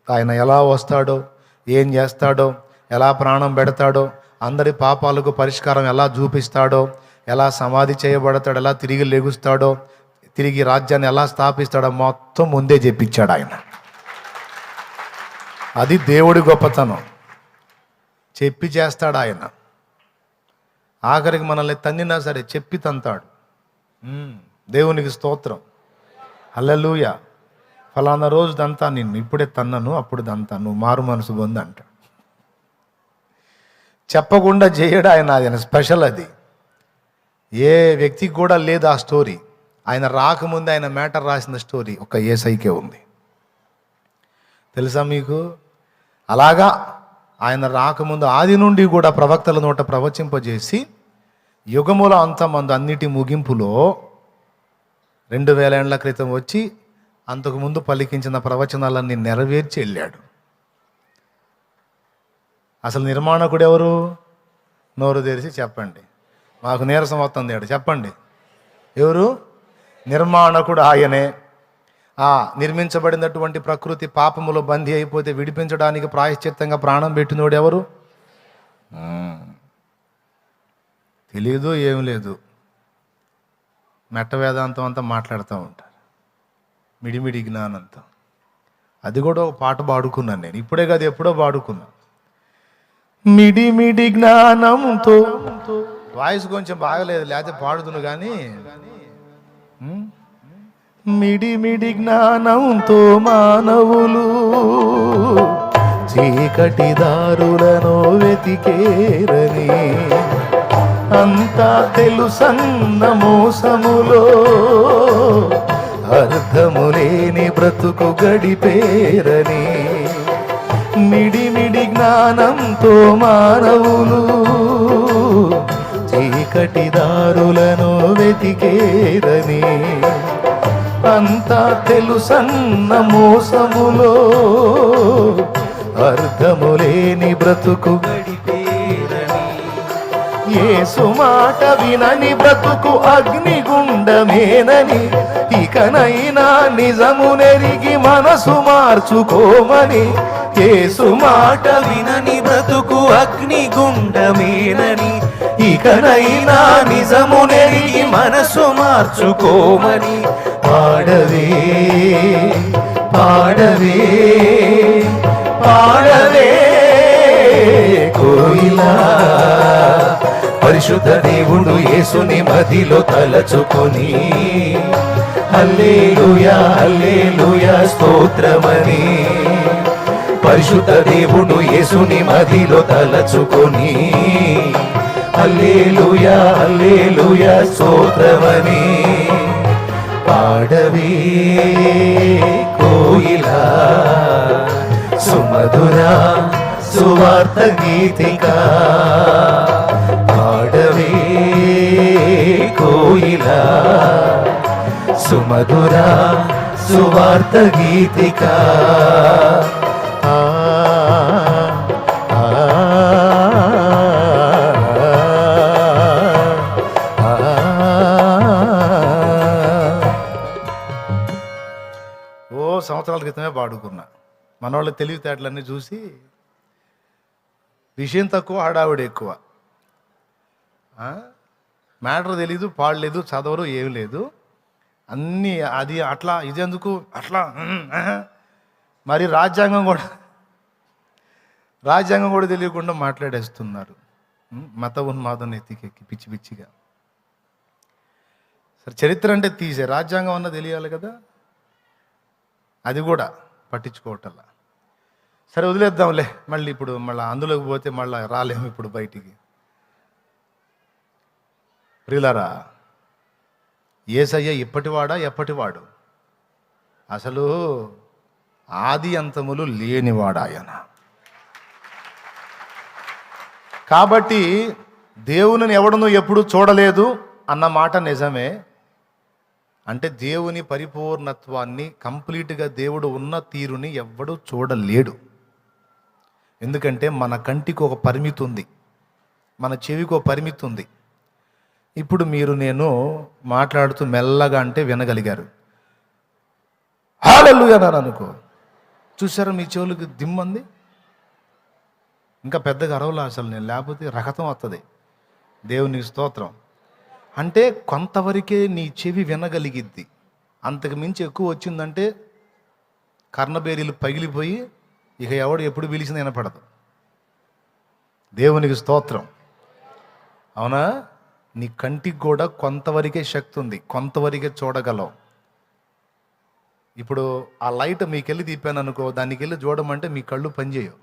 ఆయన ఎలా వస్తాడో, ఏం చేస్తాడో, ఎలా ప్రాణం పెడతాడో, అందరి పాపాలకు పరిష్కారం ఎలా చూపిస్తాడో, ఎలా సమాధి చేయబడతాడో, ఎలా తిరిగి లెగుస్తాడో, తిరిగి రాజ్యాన్ని ఎలా స్థాపిస్తాడో మొత్తం ముందే చెప్పించాడు ఆయన. అది దేవుడి గొప్పతనం. చెప్పి చేస్తాడు ఆయన. ఆఖరికి మనల్ని తన్నినా సరే చెప్పి తంతాడు. దేవునికి స్తోత్రం, హల్లెలూయా. ఫలానా రోజు దంతా నిన్ను, ఇప్పుడే తన్నను, అప్పుడు దంతా, నువ్వు మారు మనసు పొంది అంటాడు. చెప్పకుండా చేయడు ఆయన. ఆయన స్పెషల్. అది ఏ వ్యక్తికి కూడా లేదు ఆ స్టోరీ. ఆయన రాకముందే ఆయన మ్యాటర్ రాసిన స్టోరీ ఒక యేసయ్యకే ఉంది. తెలుసా మీకు? అలాగా ఆయన రాకముందు ఆది నుండి కూడా ప్రవక్తల నోట ప్రవచింపజేసి యుగముల అంతమందు అన్నిటి ముగింపులో 2000 ఏళ్ల క్రితం వచ్చి అంతకుముందు పలికించిన ప్రవచనాలన్నీ నెరవేర్చి వెళ్ళాడు. అసలు నిర్మాణకుడు ఎవరు? నోరు తెరిచి చెప్పండి. మాకు నీరసం వస్తుంది ఏడు, చెప్పండి. ఎవరు? నిర్మాణకుడు ఆయనే. నిర్మించబడినటువంటి ప్రకృతి పాపములో బందీ అయిపోతే విడిపించడానికి ప్రాయశ్చిత్తంగా ప్రాణం పెట్టినోడు ఎవరు? తెలియదు, ఏం లేదు. మెట్ట వేదాంతం అంతా మాట్లాడుతూ ఉంటారు, మిడిమిడి జ్ఞానంతో. అది కూడా ఒక పాట పాడుకున్నాను నేను, ఇప్పుడే కాదు ఎప్పుడో పాడుకున్నా. మిడిమిడి జ్ఞానంతో, వాయిస్ కొంచెం బాగలేదు లేకపోతే పాడుతును కానీ, మిడిమిడి జ్ఞానంతో మానవులు చీకటి దారులను వెతికేరని, అంతా తెలుసన్న మోసములో అర్థము లేని బ్రతుకు గడిపేరని. మిడిమిడి జ్ఞానంతో మానవులు చీకటి దారులను వెతికేరని, అంతా తెలుసన్న మోసములో అర్థము లేని బ్రతుకు గడిపేరని. యేసు మాట వినని బ్రతుకు అగ్నిగుండమేనని, ఇకనైనా నిజము నెరిగి మనసు మార్చుకోమని. యేసు మాట వినని బ్రతుకు అగ్నిగుండమేనని, ఇకనైనా నిజము నెరిగి మనసు మార్చుకోమని. పాడవే పాడవే పాడవే కోయిలా, పరిశుద్ధ దేవుడు యేసుని మదిలో తలచుకొని హల్లెలూయా హల్లెలూయా స్తోత్రమని. పరిశుద్ధ దేవుడు యేసుని మదిలో తలచుకొని హల్లెలూయా హల్లెలూయా స్తోత్రమని. పాడవే కోయిలా సుమధుర సువార్త గీతిక, పాడవే కోయిలా సుమధుర సువార్త గీతిక. సంవత్సరాల క్రితమే పాడుకున్నా. మనవాళ్ళ తెలివితేటలన్నీ చూసి విషయం తక్కువ హడావిడి ఎక్కువ, మ్యాటర్ తెలీదు, పాడలేదు, చదవరు, ఏం లేదు, అన్నీ అది అట్లా ఇది ఎందుకు అట్లా. మరి రాజ్యాంగం కూడా తెలియకుండా మాట్లాడేస్తున్నారు, మత ఉన్మాదం ఎత్తికెక్కి పిచ్చి పిచ్చిగా. సరే చరిత్ర అంటే తీసే, రాజ్యాంగం అన్న తెలియాలి కదా, అది కూడా పట్టించుకోవటల్లా. సరే వదిలేద్దాంలే, మళ్ళీ ఇప్పుడు మళ్ళీ అందులోకి పోతే మళ్ళీ రాలేము ఇప్పుడు బయటికి. ప్రియులారా, యేసయ్య ఇప్పటివాడా ఎప్పటివాడు? అసలు ఆది అంతములు లేనివాడు ఆయన. కాబట్టి దేవుని ఎవడను ఎప్పుడు చూడలేదు అన్న మాట నిజమే. అంటే దేవుని పరిపూర్ణత్వాన్ని, కంప్లీట్గా దేవుడు ఉన్న తీరుని ఎవ్వడూ చూడలేడు. ఎందుకంటే మన కంటికి ఒక పరిమితి ఉంది, మన చెవికి ఒక పరిమితి ఉంది. ఇప్పుడు మీరు నేను మాట్లాడుతూ మెల్లగా అంటే వినగలిగారు, హల్లెలూయా అన్నారు అనుకో, చూసారా మీ చెవులకి దిమ్మంది, ఇంకా పెద్దగా అరవలా అసలు నేను, లేకపోతే రకతం వస్తుంది. దేవునికి స్తోత్రం. అంటే కొంతవరకే నీ చెవి వినగలిగిద్ది, అంతకు మించి ఎక్కువ వచ్చిందంటే కర్ణబేరీలు పగిలిపోయి ఇక ఎవడు ఎప్పుడు పిలిచింది వినపడదు. దేవునికి స్తోత్రం. అవునా? నీ కంటికి కూడా కొంతవరకే శక్తి ఉంది, కొంతవరకే చూడగలవు. ఇప్పుడు ఆ లైట్ మీకెళ్ళి తిప్పాను అనుకో, దానికి వెళ్ళి చూడమంటే మీ కళ్ళు పనిచేయవు.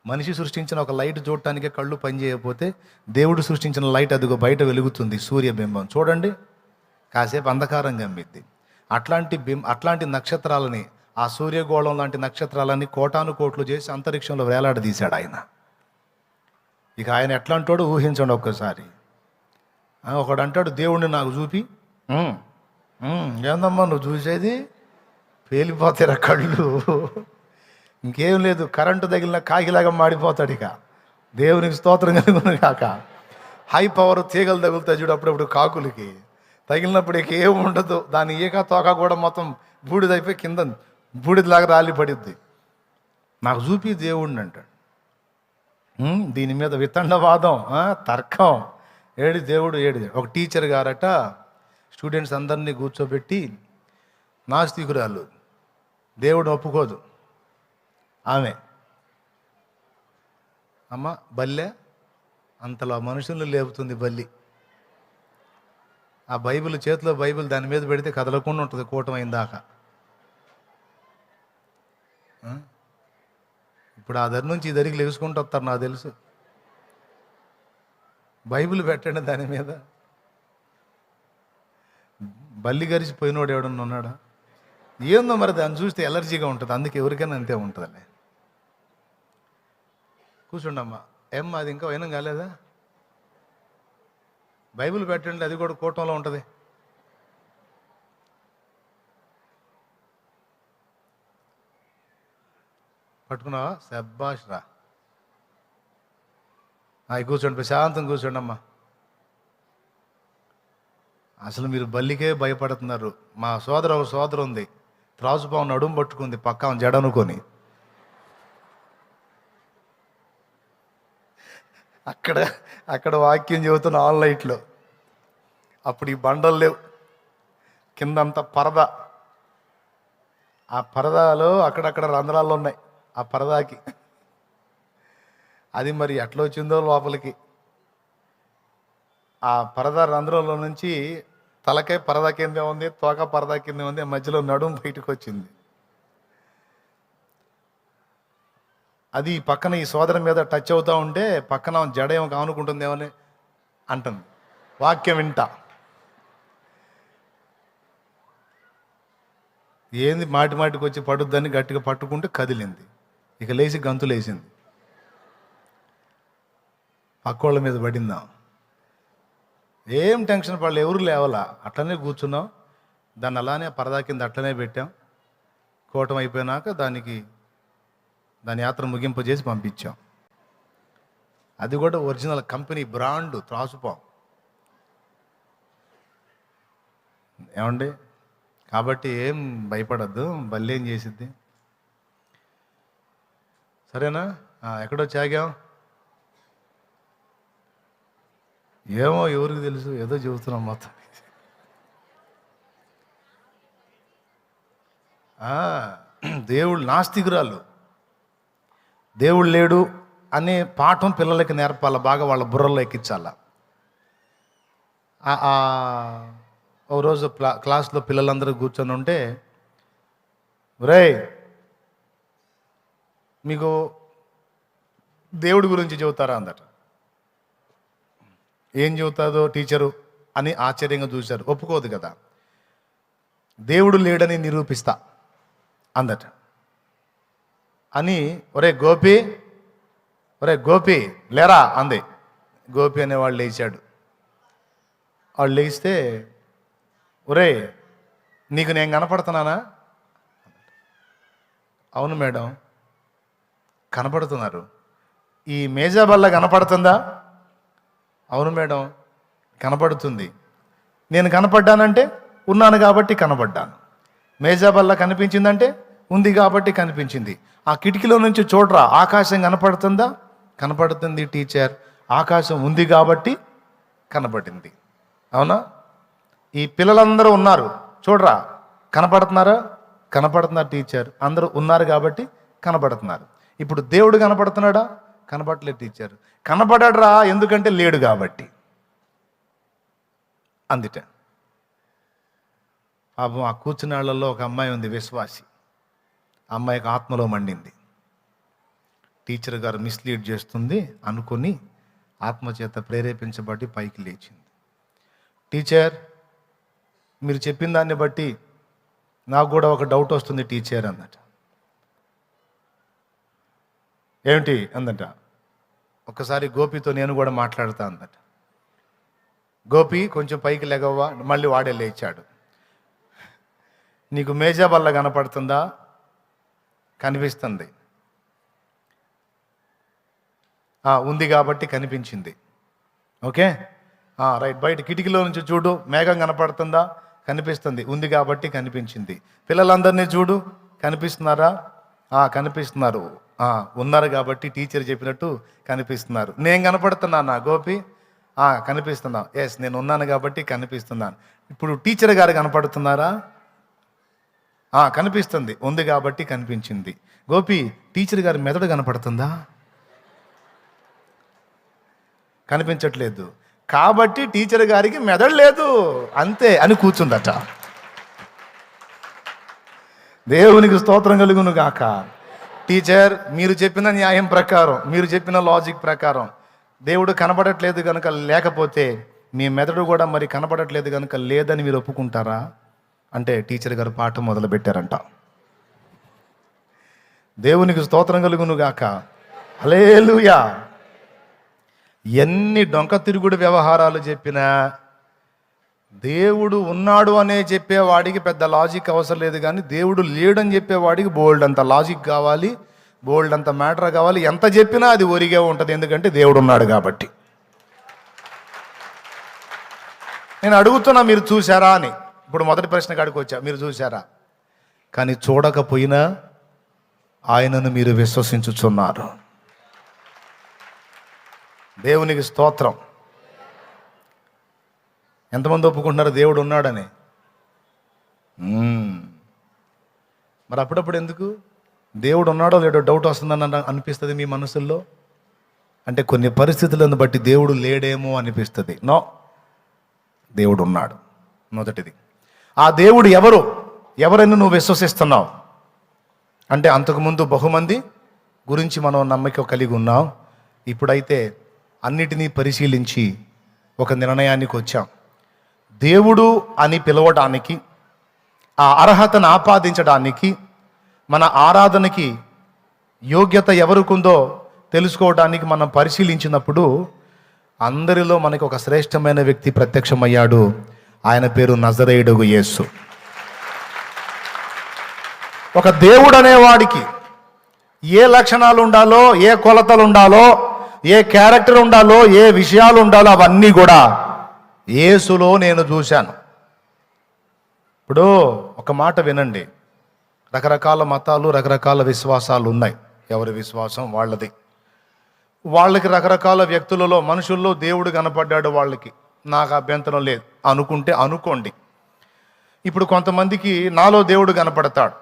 మనిషి సృష్టించిన ఒక లైట్ చూడటానికే కళ్ళు పనిచేయకపోతే దేవుడు సృష్టించిన లైట్ అదిగో బయట వెలుగుతుంది, సూర్యబింబం చూడండి, కాసేపు అంధకారంగా అమ్మిద్ది. అట్లాంటి నక్షత్రాలని, ఆ సూర్యగోళం లాంటి నక్షత్రాలని కోటాను కోట్లు చేసి అంతరిక్షంలో వేలాడదీశాడు ఆయన. ఇక ఆయన ఎట్లా అంటాడో ఊహించండి ఒక్కసారి. ఒకడు అంటాడు, దేవుణ్ణి నాకు చూపి. ఏందమ్మా నువ్వు చూసేది? పేలిపోతారా కళ్ళు, ఇంకేం లేదు, కరెంటు తగిలిన కాకిలాగా మాడిపోతాడు. ఇక దేవునికి స్తోత్రం కలుగును కాక. హై పవర్ తీగలు తగులుతాయి చూడు అప్పుడప్పుడు కాకులకి, తగిలినప్పుడు ఇక ఏం ఉండదు, దాని ఏక తోక కూడా మొత్తం బూడిదైపోయి కింద బూడిదలాగా రాలి పడిద్ది. నాకు చూపి దేవుడిని అంటాడు. దీని మీద వితండవాదం, తర్కం, దేవుడు ఒక టీచర్ గారట స్టూడెంట్స్ అందరినీ కూర్చోబెట్టి, నాస్తికురాలు, దేవుడు ఒప్పుకోదు ఆమె, అమ్మ బల్లె అంతలో మనుషులను లేపుతుంది బల్లి. ఆ బైబిల్ చేతిలో బైబిల్ దాని మీద పెడితే కదలకుండా ఉంటుంది కూటమైన దాకా. ఇప్పుడు ఆ దరి నుంచి ఈ దరికి లెగుసుకుంటూ వస్తారు నాకు తెలుసు. బైబిల్ పెట్టండి దాని మీద. బల్లి గరిచిపోయినోడు ఎవడన్నా ఉన్నాడా? ఏందో మరి దాన్ని చూస్తే ఎలర్జీగా ఉంటుంది, అందుకే ఎవరికైనా అంతే ఉంటుందిలే. కూర్చోండమ్మా. అది ఇంకా వైనం కాలేదా? బైబిల్ పెట్టండి, అది కూడా కూటంలో ఉంటుంది. పట్టుకున్నావా? శబ్బాష్ రా. కూర్చోండి, ప్రశాంతం కూర్చోండి అమ్మా. అసలు మీరు బల్లికే భయపడుతున్నారు. మా ఒక సోదరు ఉంది, త్రాసుపాము నడుము పట్టుకుంది, పక్క జడనుకొని అక్కడ వాక్యం చెబుతున్న ఆన్లైట్లో. అప్పుడు ఈ బండలు లేవు, కిందంతా పరద. ఆ పరదాలో అక్కడక్కడ రంధ్రాలు ఉన్నాయి ఆ పరదాకి. అది మరి ఎట్లా వచ్చిందో లోపలికి. ఆ పరదా రంధ్రంలో నుంచి తలకాయ పరదా కిందే ఉంది, తోక పరదా కిందే ఉంది, మధ్యలో నడుము బయటకు వచ్చింది. అది పక్కన ఈ సోదరి మీద టచ్ అవుతూ ఉంటే పక్కన జడ ఏమో కానుకుంటుందేమని అంటుంది. వాక్యం వింటా ఏంది మాటికి వచ్చి పడుద్దని గట్టిగా పట్టుకుంటే కదిలింది. ఇక లేచి గంతులేసింది, పక్కోళ్ళ మీద పడిందా. ఏం టెన్షన్ పడలే, ఎవరు లేవాలా, అట్లనే కూర్చున్నాం. దాన్ని అలానే పరదా కింద అట్లనే పెట్టాం. కూటం అయిపోయినాక దాని యాత్ర ముగింపు చేసి పంపించాం. అది కూడా ఒరిజినల్ కంపెనీ బ్రాండ్ త్రాసుపాం. ఏమండి? కాబట్టి ఏం భయపడద్దు, బల్లి ఏం చేసిద్ది. సరేనా? ఎక్కడో చాగాం, ఏమో ఎవరికి తెలుసు, ఏదో చెబుతున్నాం మొత్తం. దేవుడు నాస్తికురాలు, దేవుడు లేడు అనే పాఠం పిల్లలకి నేర్పాల, బాగా వాళ్ళ బుర్రలో ఎక్కించాల. ఓ రోజు క్లాస్లో పిల్లలందరూ కూర్చొని ఉంటే, రేయ్ మీకు దేవుడి గురించి చెబుతారా అందట. ఏం చెబుతాదో టీచరు అని ఆశ్చర్యంగా చూశారు. ఒప్పుకోదు కదా. దేవుడు లేడని నిరూపిస్తా అందట అని, ఒరే గోపి లేరా అంది. గోపి అనేవాళ్ళు లేచాడు. వాళ్ళు లేస్తే, ఒరే నీకు నేను కనపడుతున్నానా? అవును మేడం కనపడుతున్నారు. ఈ మేజాబల్ల కనపడుతుందా? అవును మేడం కనపడుతుంది. నేను కనపడ్డానంటే ఉన్నాను కాబట్టి కనపడ్డాను. మేజాబల్ల కనిపించిందంటే ఉంది కాబట్టి కనిపించింది. ఆ కిటికీలో నుంచి చూడరా, ఆకాశం కనపడుతుందా? కనపడుతుంది టీచర్, ఆకాశం ఉంది కాబట్టి కనపడింది. అవునా? ఈ పిల్లలందరూ ఉన్నారు చూడరా, కనపడుతున్నారా? కనపడుతున్నారు టీచర్, అందరూ ఉన్నారు కాబట్టి కనపడుతున్నారు. ఇప్పుడు దేవుడు కనపడుతున్నాడా? కనపడలేదు టీచర్. కనపడరా, ఎందుకంటే లేడు కాబట్టి అందుట. పాపం ఆ కూర్చున్న వాళ్ళల్లో ఒక అమ్మాయి ఉంది, విశ్వాసి. అమ్మాయికి ఆత్మలో మండింది. టీచర్ గారు మిస్లీడ్ చేస్తుంది అనుకుని ఆత్మచేత ప్రేరేపించబడి పైకి లేచింది. టీచర్ మీరు చెప్పిన దాన్ని బట్టి నాకు కూడా ఒక డౌట్ వస్తుంది టీచర్ అందట. ఏమిటి అందట. ఒక్కసారి గోపితో నేను కూడా మాట్లాడుతా అందట. గోపి కొంచెం పైకి లెగవ్వా. మళ్ళీ వాడే లేచాడు. నీకు మేజాబల్ల కనపడుతుందా? కనిపిస్తుంది. ఉంది కాబట్టి కనిపించింది. Okay right. బయట కిటికీలో నుంచి చూడు, మేఘం కనపడుతుందా? కనిపిస్తుంది. ఉంది కాబట్టి కనిపించింది. పిల్లలందరినీ చూడు, కనిపిస్తున్నారా? కనిపిస్తున్నారు. ఉన్నారు కాబట్టి టీచర్ చెప్పినట్టు కనిపిస్తున్నారు. నేను కనపడుతున్నానా గోపి? కనిపిస్తున్నాం. ఎస్, నేను ఉన్నాను కాబట్టి కనిపిస్తున్నాను. ఇప్పుడు టీచర్ గారు కనపడుతున్నారా? కనిపిస్తుంది, ఉంది కాబట్టి కనిపించింది. గోపి, టీచర్ గారి మెదడు కనపడుతుందా? కనిపించట్లేదు కాబట్టి టీచర్ గారికి మెదడు లేదు అంతే అని కూర్చుందట. దేవునికి స్తోత్రం కలుగును గాక. టీచర్, మీరు చెప్పిన న్యాయం ప్రకారం, మీరు చెప్పిన లాజిక్ ప్రకారం దేవుడు కనపడట్లేదు కనుక, లేకపోతే మీ మెదడు కూడా మరి కనపడట్లేదు కనుక లేదని మీరు ఒప్పుకుంటారా అంటే టీచర్ గారు పాఠం మొదలు పెట్టారంట. దేవునికి స్తోత్రం కలుగును గాక. హల్లెలూయా. ఎన్ని డొంక తిరుగుడు వ్యవహారాలు చెప్పినా దేవుడు ఉన్నాడు అనే చెప్పేవాడికి పెద్ద లాజిక్ అవసరం లేదు, కానీ దేవుడు లేడని చెప్పేవాడికి బోల్డ్ అంత లాజిక్ కావాలి, బోల్డ్ అంత మ్యాటర్ కావాలి. ఎంత చెప్పినా అది ఒరిగే ఉంటుంది, ఎందుకంటే దేవుడు ఉన్నాడు కాబట్టి. నేను అడుగుతున్నా, మీరు చూసారా అని. ఇప్పుడు మొదటి ప్రశ్న కాడికి వచ్చా, మీరు చూసారా? కానీ చూడకపోయినా ఆయనను మీరు విశ్వసించుచున్నారు. దేవునికి స్తోత్రం. ఎంతమంది ఒప్పుకుంటున్నారు దేవుడు ఉన్నాడని? మరి అప్పుడప్పుడు ఎందుకు దేవుడు ఉన్నాడో లేడో డౌట్ వస్తుందని అనిపిస్తుంది మీ మనసుల్లో? అంటే కొన్ని పరిస్థితులను బట్టి దేవుడు లేడేమో అనిపిస్తుంది. నో, దేవుడు ఉన్నాడు. మొదటిది, ఆ దేవుడు ఎవరైనా నువ్వు విశ్వసిస్తున్నావు అంటే అంతకుముందు బహుమంది గురించి మనం నమ్మకం కలిగి ఉన్నాం. ఇప్పుడైతే అన్నిటినీ పరిశీలించి ఒక నిర్ణయానికి వచ్చాం. దేవుడు అని పిలవడానికి, ఆ అర్హతను ఆపాదించడానికి, మన ఆరాధనకి యోగ్యత ఎవరికుందో తెలుసుకోవడానికి మనం పరిశీలించినప్పుడు అందరిలో మనకి ఒక శ్రేష్టమైన వ్యక్తి ప్రత్యక్షమయ్యాడు. ఆయన పేరు నజరేయుడగు యేసు. ఒక దేవుడు అనేవాడికి ఏ లక్షణాలు ఉండాలో, ఏ కొలతలు ఉండాలో, ఏ క్యారెక్టర్ ఉండాలో, ఏ విషయాలు ఉండాలో అవన్నీ కూడా యేసులో నేను చూశాను. ఇప్పుడు ఒక మాట వినండి, రకరకాల మతాలు, రకరకాల విశ్వాసాలు ఉన్నాయి. ఎవరి విశ్వాసం వాళ్ళది. వాళ్ళకి రకరకాల వ్యక్తులలో, మనుషుల్లో దేవుడు కనపడ్డాడు వాళ్ళకి, నాకు అభ్యంతరం లేదు అనుకుంటే అనుకోండి. ఇప్పుడు కొంతమందికి నాలో దేవుడు కనపడతాడు,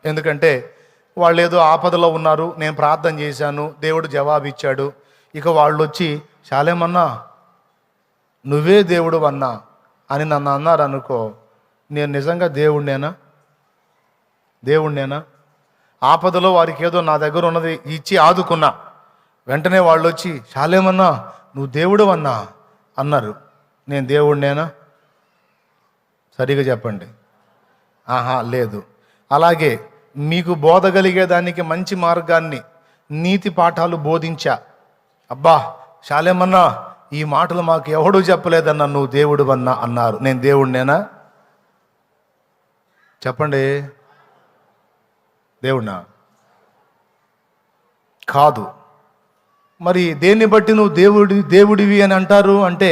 ఎందుకంటే వాళ్ళు ఏదో ఆపదలో ఉన్నారు, నేను ప్రార్థన చేశాను, దేవుడు జవాబు ఇచ్చాడు. ఇక వాళ్ళు వచ్చి, శాలేమన్నా నువ్వే దేవుడు అన్నా అని నన్ను అన్నారు అనుకో, నేను నిజంగా దేవుణ్ణేనా? ఆపదలో వారికి ఏదో నా దగ్గర ఉన్నది ఇచ్చి ఆదుకున్నా, వెంటనే వాళ్ళు వచ్చి, శాలేమన్నా నువ్వు దేవుడు అన్నా అన్నారు, నేను దేవుణ్ణేనా? సరిగా చెప్పండి. లేదు. అలాగే మీకు బోధ కలిగేదానికి మంచి మార్గాన్ని, నీతి పాఠాలు బోధించా, అబ్బా శాలేమన్నా ఈ మాటలు మాకు ఎవడూ చెప్పలేదన్నా, నువ్వు దేవుడు అన్నా అన్నారు, నేను దేవుణ్ణేనా? చెప్పండి. దేవుణ్ణా? కాదు. మరి దేన్ని బట్టి నువ్వు దేవుడివి అని అంటారు అంటే,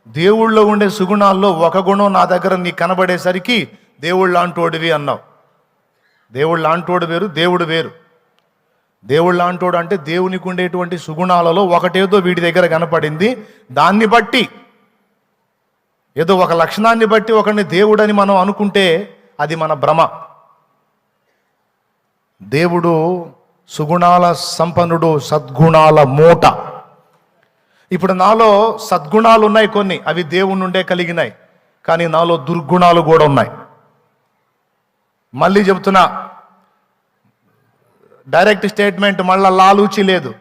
దేవుళ్ళో ఉండే సుగుణాల్లో ఒక గుణం నా దగ్గర నీకు కనబడేసరికి దేవుడు లాంటోడివి అన్నావు. దేవుడు లాంటోడు వేరు, దేవుడు వేరు. దేవుడు లాంటోడు అంటే దేవునికి ఉండేటువంటి సుగుణాలలో ఒకటేదో వీడి దగ్గర కనపడింది, దాన్ని బట్టి ఏదో ఒక లక్షణాన్ని బట్టి ఒకరిని దేవుడని మనం అనుకుంటే అది మన భ్రమ. దేవుడు సుగుణాల సంపన్నుడు, సద్గుణాల మూట. ఇప్పుడు నాలో సద్గుణాలు ఉన్నాయి కొన్ని, అవి దేవుని నుండే కలిగినాయి, కానీ నాలో దుర్గుణాలు కూడా ఉన్నాయి. మళ్ళీ చెబుతున్నా, డైరెక్ట్ స్టేట్మెంట్, మళ్ళా లాలూచి లేదు.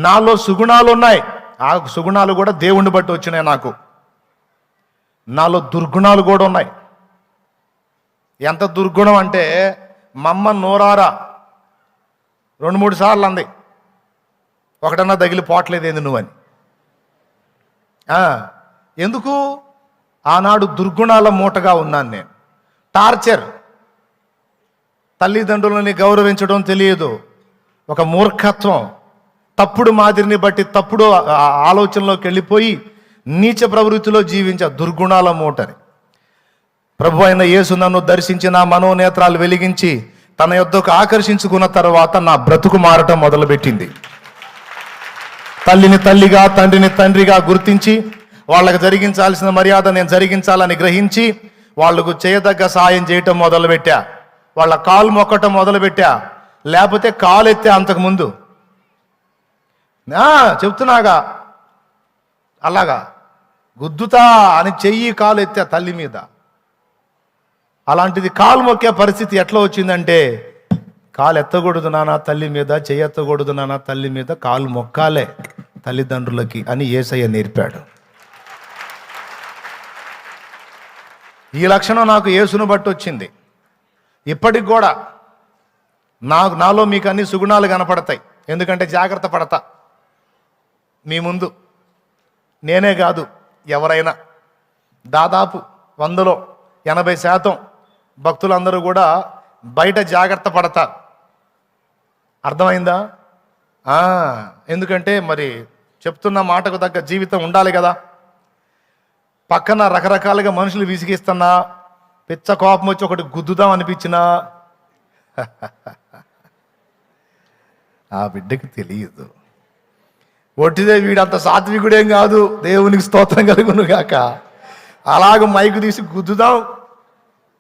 నాలో సుగుణాలు ఉన్నాయి, ఆ సుగుణాలు కూడా దేవుణ్ణి బట్టి వచ్చినాయి నాకు. నాలో దుర్గుణాలు కూడా ఉన్నాయి. ఎంత దుర్గుణం అంటే, మమ్మ నోరారా 2-3 సార్లు అంది, ఒకటన్నా తగిలి పోట్లేదేంది నువ్వని. ఎందుకు? ఆనాడు దుర్గుణాల మూటగా ఉన్నాను నేను. టార్చర్, తల్లిదండ్రులని గౌరవించడం తెలియదు, ఒక మూర్ఖత్వం, తప్పుడు మాదిరిని బట్టి తప్పుడు ఆలోచనలోకి వెళ్ళిపోయి నీచ ప్రవృత్తిలో జీవించే దుర్గుణాల మూటని. ప్రభు అయిన యేసు నన్ను దర్శించి నా మనోనేత్రాలు వెలిగించి తన యొద్దకు ఆకర్షించుకున్న తర్వాత నా బ్రతుకు మారటం మొదలుపెట్టింది. తల్లిని తల్లిగా, తండ్రిని తండ్రిగా గుర్తించి వాళ్ళకు జరిగించాల్సిన మర్యాద నేను జరిగించాలని గ్రహించి వాళ్లకు చేయదగ్గ సాయం చేయటం మొదలుపెట్టా. వాళ్ళ కాలు మొక్కటం మొదలుపెట్టా. లేకపోతే కాలు ఎత్తే అంతకుముందు చెప్తున్నాగా అలాగా గుద్దుతా అని చెయ్యి కాలు ఎత్తే తల్లి మీద. అలాంటిది కాలు మొక్కే పరిస్థితి ఎట్లా వచ్చిందంటే, కాలు ఎత్తకూడదు నాన్న తల్లి మీద, చెయ్యి ఎత్తకూడదు నాన్న తల్లి మీద, కాలు మొక్కాలే తల్లిదండ్రులకి అని యేసయ్య నేర్పాడు. ఈ లక్షణం నాకు యేసును బట్టి వచ్చింది. ఇప్పటికి కూడా నాలో మీకు అన్ని సుగుణాలు కనపడతాయి. ఎందుకంటే జాగ్రత్త పడతా. మీ ముందు నేనే కాదు, ఎవరైనా దాదాపు 100లో 80% భక్తులందరూ కూడా బయట జాగ్రత్త పడతారు. అర్థమైందా? ఎందుకంటే మరి చెప్తున్న మాటకు తగ్గ జీవితం ఉండాలి కదా. పక్కన రకరకాలుగా మనుషులు విసిగిస్తున్నా, పిచ్చ కోపం వచ్చి ఒకటి గుద్దుదాం అనిపించినా ఆ బిడ్డకి తెలియదు. ఒట్టిదే వీడంత సాత్వికుడేం కాదు, దేవునికి స్తోత్రం కలుగును గాక. అలాగ మైకు తీసి గుద్దుదాం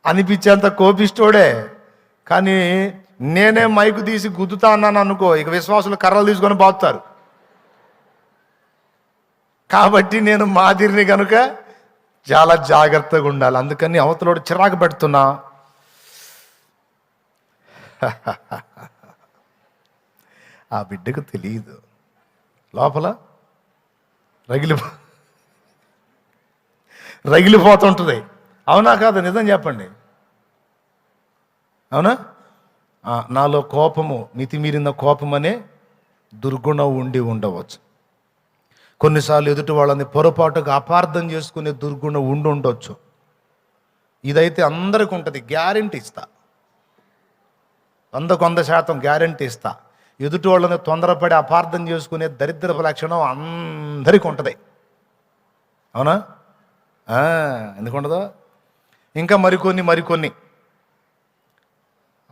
అనిపించేంత కోపిస్తోడే. కానీ నేనే మైకు తీసి గుద్దుతా అన్నాను అనుకో, ఇక విశ్వాసులు కర్రలు తీసుకొని బాగుతారు. కాబట్టి నేను మాదిరిని కనుక చాలా జాగ్రత్తగా ఉండాలి. అందుకని అవతలోడు చిరాకు పెడుతున్నా, ఆ బిడ్డకు తెలియదు, లోపల రగిలిపోతుంటుంది. అవునా కాదు? నిజం చెప్పండి, అవునా? నాలో కోపము, మితిమీరిన కోపమనే దుర్గుణం ఉండి ఉండవచ్చు. కొన్నిసార్లు ఎదుటి వాళ్ళని పొరపాటుగా అపార్థం చేసుకునే దుర్గుణం ఉండి ఉండొచ్చు. ఇదైతే అందరికి ఉంటుంది, గ్యారెంటీ ఇస్తా. 100% గ్యారెంటీ ఇస్తా. ఎదుటి వాళ్ళని తొందరపడి అపార్థం చేసుకునే దరిద్రపు లక్షణం అందరికీ ఉంటుంది. అవునా? ఎందుకు ఉండదు? ఇంకా మరికొన్ని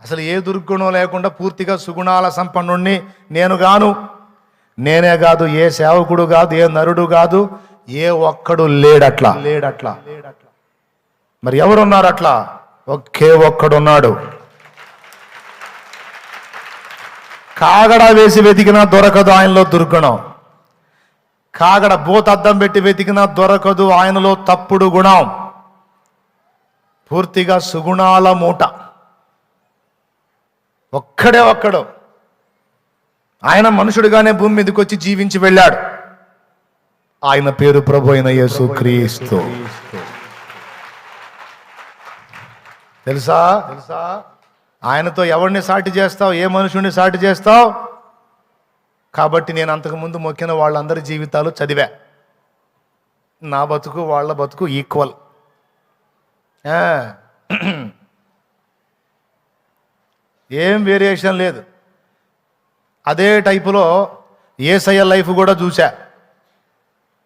అసలు ఏ దుర్గుణం లేకుండా పూర్తిగా సుగుణాల సంపన్నుణ్ణి నేనే కాదు, ఏ సేవకుడు కాదు, ఏ నరుడు కాదు, ఏ ఒక్కడు లేడట్లా. మరి ఎవరున్నారు అట్లా? ఒకే ఒక్కడున్నాడు. కాగడ వేసి వెతికినా దొరకదు ఆయనలో దుర్గుణం. కాగడ బోతద్దం పెట్టి వెతికినా దొరకదు ఆయనలో తప్పుడు గుణం. పూర్తిగా సుగుణాల మూట. ఒక్కడు ఆయన మనుషుడిగానే భూమి మీదకి వచ్చి జీవించి వెళ్ళాడు. ఆయన పేరు ప్రభు అయిన యేసుక్రీస్తు. తెలుసా? ఆయనతో ఎవరిని సాటి చేస్తావు? ఏ మనుషుడిని సాటి చేస్తావు? కాబట్టి నేను అంతకుముందు మొక్కిన వాళ్ళందరి జీవితాలు చదివా. నా బతుకు వాళ్ళ బతుకు ఈక్వల్. ఏం వేరియేషన్ లేదు. అదే టైపులో యేసయ్య లైఫ్ కూడా చూసా.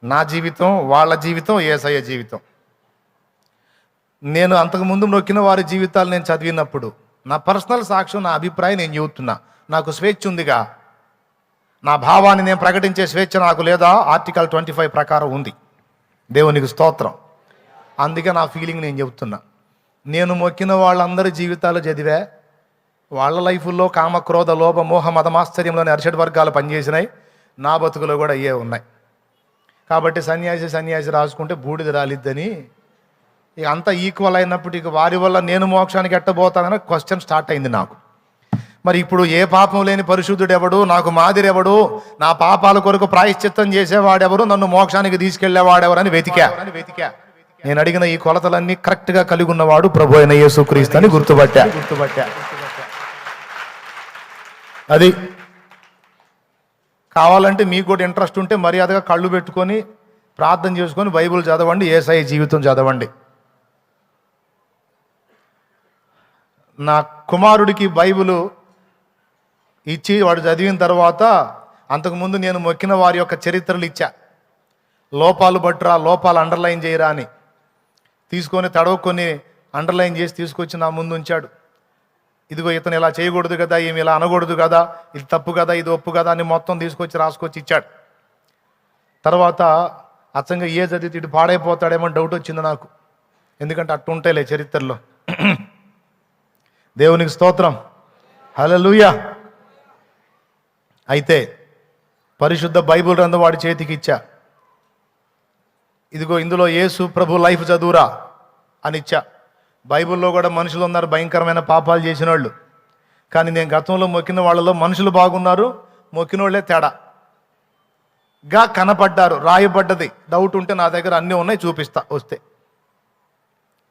నా జీవితం, వాళ్ళ జీవితం, యేసయ్య జీవితం. నేను అంతకుముందు నొక్కిన వారి జీవితాలు నేను చదివినప్పుడు నా పర్సనల్ సాక్ష్యం, నా అభిప్రాయం నేను చెబుతున్నా. నాకు స్వేచ్ఛ ఉందిగా, నా భావాన్ని నేను ప్రకటించే స్వేచ్ఛ నాకు లేదా? ఆర్టికల్ 25 ప్రకారం ఉంది. దేవునికి స్తోత్రం. అందుకే నా ఫీలింగ్ నేను చెబుతున్నా. నేను మొక్కిన వాళ్ళందరి జీవితాలు చదివా. వాళ్ళ లైఫ్లో కామ, క్రోధ, లోభ, మోహ, మదమాశ్చర్యంలోని అరిషడ్ వర్గాలు పనిచేసినాయి. నా బతుకులో కూడా అయ్యే ఉన్నాయి. కాబట్టి సన్యాసి రాసుకుంటే బూడిద రాలిద్దని, ఇక అంతా ఈక్వల్ అయినప్పుడు ఇక వారి వల్ల నేను మోక్షానికి ఎట్టబోతానని క్వశ్చన్ స్టార్ట్ అయింది నాకు. మరి ఇప్పుడు ఏ పాపం లేని పరిశుద్ధుడు ఎవడు? నాకు మాదిరి ఎవడు? నా పాపాల కొరకు ప్రాయశ్చిత్తం చేసేవాడెవరు? నన్ను మోక్షానికి తీసుకెళ్లేవాడెవరని వెతికా. నేను అడిగిన ఈ కొలతలన్నీ కరెక్ట్గా కలిగి ఉన్నవాడు ప్రభు అయిన యేసుక్రీస్తు అని గుర్తుపట్టా. అది కావాలంటే మీకు కూడా ఇంట్రెస్ట్ ఉంటే మర్యాదగా కళ్ళు పెట్టుకొని ప్రార్థన చేసుకొని బైబిల్ చదవండి, యేసయ్య జీవితం చదవండి. నా కుమారుడికి బైబిల్ ఇచ్చి వాడు చదివిన తర్వాత అంతకుముందు నేను మొక్కిన వారి యొక్క చరిత్రలు ఇచ్చా. లోపాలు బట్టురా, లోపాలు అండర్లైన్ చేయరా అని తీసుకొని తడవకొని అండర్లైన్ చేసి తీసుకొచ్చి నా ముందు ఉంచాడు. ఇదిగో ఇతను ఇలా చేయకూడదు కదా, ఈమె ఇలా అనకూడదు కదా, ఇది తప్పు కదా, ఇది ఒప్పు కదా అని మొత్తం తీసుకొచ్చి రాసుకొచ్చి ఇచ్చాడు. తర్వాత అచ్చంగా ఏ చదివితే ఇటు పాడైపోతాడేమో డౌట్ వచ్చింది నాకు. ఎందుకంటే అట్టుంటాయిలే చరిత్రలో. దేవునికి స్తోత్రం, హల్లెలూయా. అయితే పరిశుద్ధ బైబిల్ గ్రంథం వాడి చేతికి ఇచ్చా. ఇదిగో ఇందులో యేసు ప్రభు లైఫ్ చదువురా అని ఇచ్చా. బైబిల్లో కూడా మనుషులు ఉన్నారు భయంకరమైన పాపాలు చేసిన వాళ్ళు. కానీ నేను గతంలో మొక్కిన వాళ్ళలో మనుషులు బాగున్నారు, మొక్కిన వాళ్ళే తేడాగా కనపడ్డారు. రాయబడ్డది. డౌట్ ఉంటే నా దగ్గర అన్నీ ఉన్నాయి, చూపిస్తా వస్తే.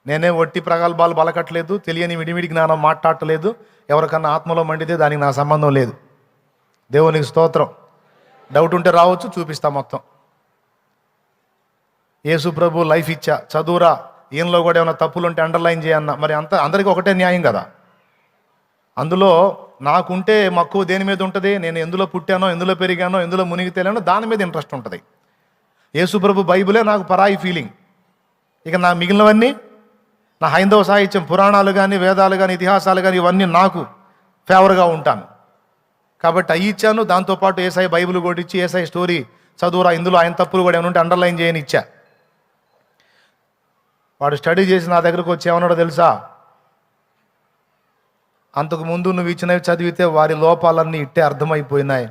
నేనే ఒట్టి ప్రగల్భాలు బలకట్లేదు, తెలియని విడివిడి జ్ఞానం మాట్లాడలేదు. ఎవరికన్నా ఆత్మలో మండితే దానికి నా సంబంధం లేదు. దేవునికి స్తోత్రం. డౌట్ ఉంటే రావచ్చు, చూపిస్తా మొత్తం. యేసు ప్రభు లైఫ్ ఇచ్చా, చదువురా. ఈయనలో కూడా ఏమైనా తప్పులు ఉంటే అండర్లైన్ చేయన్న. మరి అందరికీ ఒకటే న్యాయం కదా. అందులో నాకుంటే మక్కువ దేని మీద ఉంటుంది? నేను ఎందులో పుట్టానో, ఎందులో పెరిగానో, ఎందులో మునిగి తేలానో దాని మీద ఇంట్రెస్ట్ ఉంటుంది. యేసు ప్రభు బైబిలే నాకు పరాయి ఫీలింగ్. ఇక నా మిగిలినవన్నీ నా హైందవ సాహిత్యం, పురాణాలు కానీ, వేదాలు కానీ, ఇతిహాసాలు కానీ, ఇవన్నీ నాకు ఫేవర్గా ఉంటాను. కాబట్టి అవి ఇచ్చాను. దాంతోపాటు ఏసఐ బైబిల్ కూడా ఇచ్చి, ఏసఐ స్టోరీ చదువురా, ఇందులో ఆయన తప్పులు కూడా ఏమైనా ఉంటే అండర్లైన్ చేయని ఇచ్చా. వాడు స్టడీ చేసి నా దగ్గరకు వచ్చి ఏమన్నాడో తెలుసా? అంతకు ముందు నువ్వు ఇచ్చినవి చదివితే వారి లోపాలన్నీ ఇట్టే అర్థమైపోయినాయి,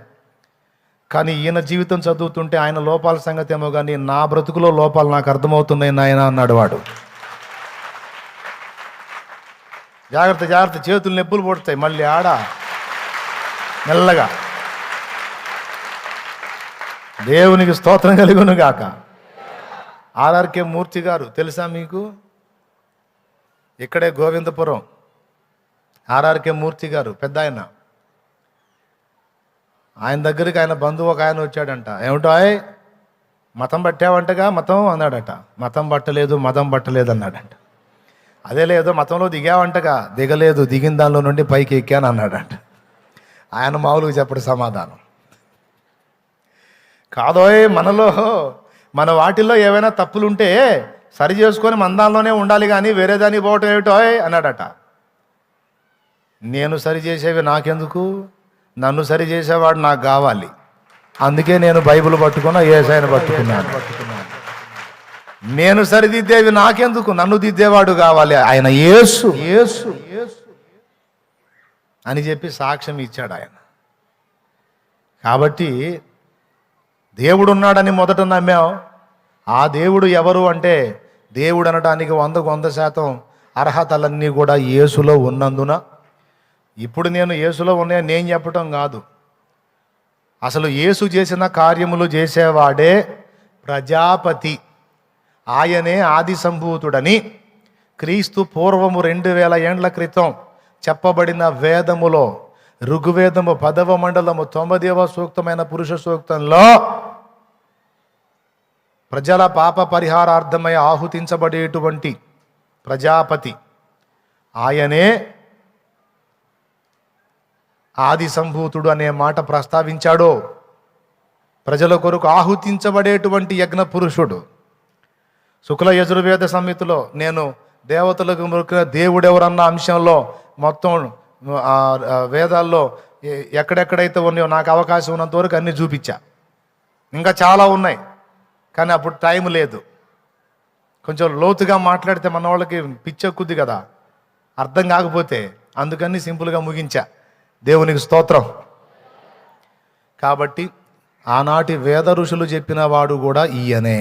కానీ ఈయన జీవితం చదువుతుంటే ఆయన లోపాల సంగతి ఏమో కానీ నా బ్రతుకులో లోపాలు నాకు అర్థమవుతున్నాయి నాయన అన్నాడు వాడు. జాగ్రత్త జాగ్రత్త, చేతులు నొప్పులు పుడతాయి మళ్ళీ ఆడ మెల్లగా. దేవునికి స్తోత్రం కలుగును గాక. ఆర్ఆర్కే మూర్తి గారు తెలుసా మీకు? ఇక్కడే గోవిందపురం. ఆర్ఆర్కే మూర్తి గారు పెద్ద ఆయన దగ్గరికి ఆయన బంధువు ఒక ఆయన వచ్చాడంట. ఏమిటో మతం పట్టావంటగా? మతం అన్నాడట. మతం పట్టలేదు, మతం పట్టలేదు అన్నాడంట. అదే లేదో మతంలో దిగావంటగా? దిగలేదు, దిగిన దానిలో నుండి పైకి ఎక్కాను అన్నాడంట. ఆయన మామూలుగా చెప్పడు సమాధానం. కాదోయ్, మనలో మన వాటిల్లో ఏవైనా తప్పులుంటే సరి చేసుకొని మన దానిలోనే ఉండాలి కానీ వేరే దానికి పోవటం ఏమిటో అన్నాడట. నేను సరి చేసేవి నాకెందుకు? నన్ను సరి చేసేవాడు నాకు కావాలి. అందుకే నేను బైబిల్ పట్టుకున్నా, యేసయ్యను పట్టుకున్నాను. నేను సరిదిద్దేవి నాకెందుకు? నన్ను దిద్దేవాడు కావాలి, ఆయన యేసు యేసు అని చెప్పి సాక్ష్యం ఇచ్చాడు ఆయన. కాబట్టి దేవుడు ఉన్నాడని మొదట నమ్మాం. ఆ దేవుడు ఎవరు అంటే, దేవుడు అనడానికి 100% అర్హతలన్నీ కూడా యేసులో ఉన్నందున, ఇప్పుడు నేను యేసులో ఉన్నాయని నేను చెప్పటం కాదు, అసలు యేసు చేసిన కార్యములు చేసేవాడే ప్రజాపతి. ఆయనే ఆది సంభూతుడని క్రీస్తు పూర్వము 2000 ఏండ్ల క్రితం చెప్పబడిన వేదములో, ఋగ్వేదము 10వ మండలము 9వ సూక్తమైన పురుష సూక్తంలో ప్రజల పాప పరిహారార్థమై ఆహుతించబడేటువంటి ప్రజాపతి ఆయనే ఆది సంభూతుడు అనే మాట ప్రస్తావించాడో. ప్రజల కొరకు ఆహుతించబడేటువంటి యజ్ఞ పురుషుడు. శుక్ల యజుర్వేద సంహితలో నేను దేవతలకు మొక్కిన దేవుడెవరన్న అంశంలో మొత్తం వేదాల్లో ఎక్కడెక్కడైతే ఉన్నాయో నాకు అవకాశం ఉన్నంత వరకు అన్నీ చూపించా. ఇంకా చాలా ఉన్నాయి కానీ అప్పుడు టైం లేదు. కొంచెం లోతుగా మాట్లాడితే మన వాళ్ళకి పిచ్చెక్కుద్ది కదా, అర్థం కాకపోతే. అందుకని సింపుల్గా ముగించా. దేవునికి స్తోత్రం. కాబట్టి ఆనాటి వేద ఋషులు చెప్పిన వాడు కూడా ఈయనే,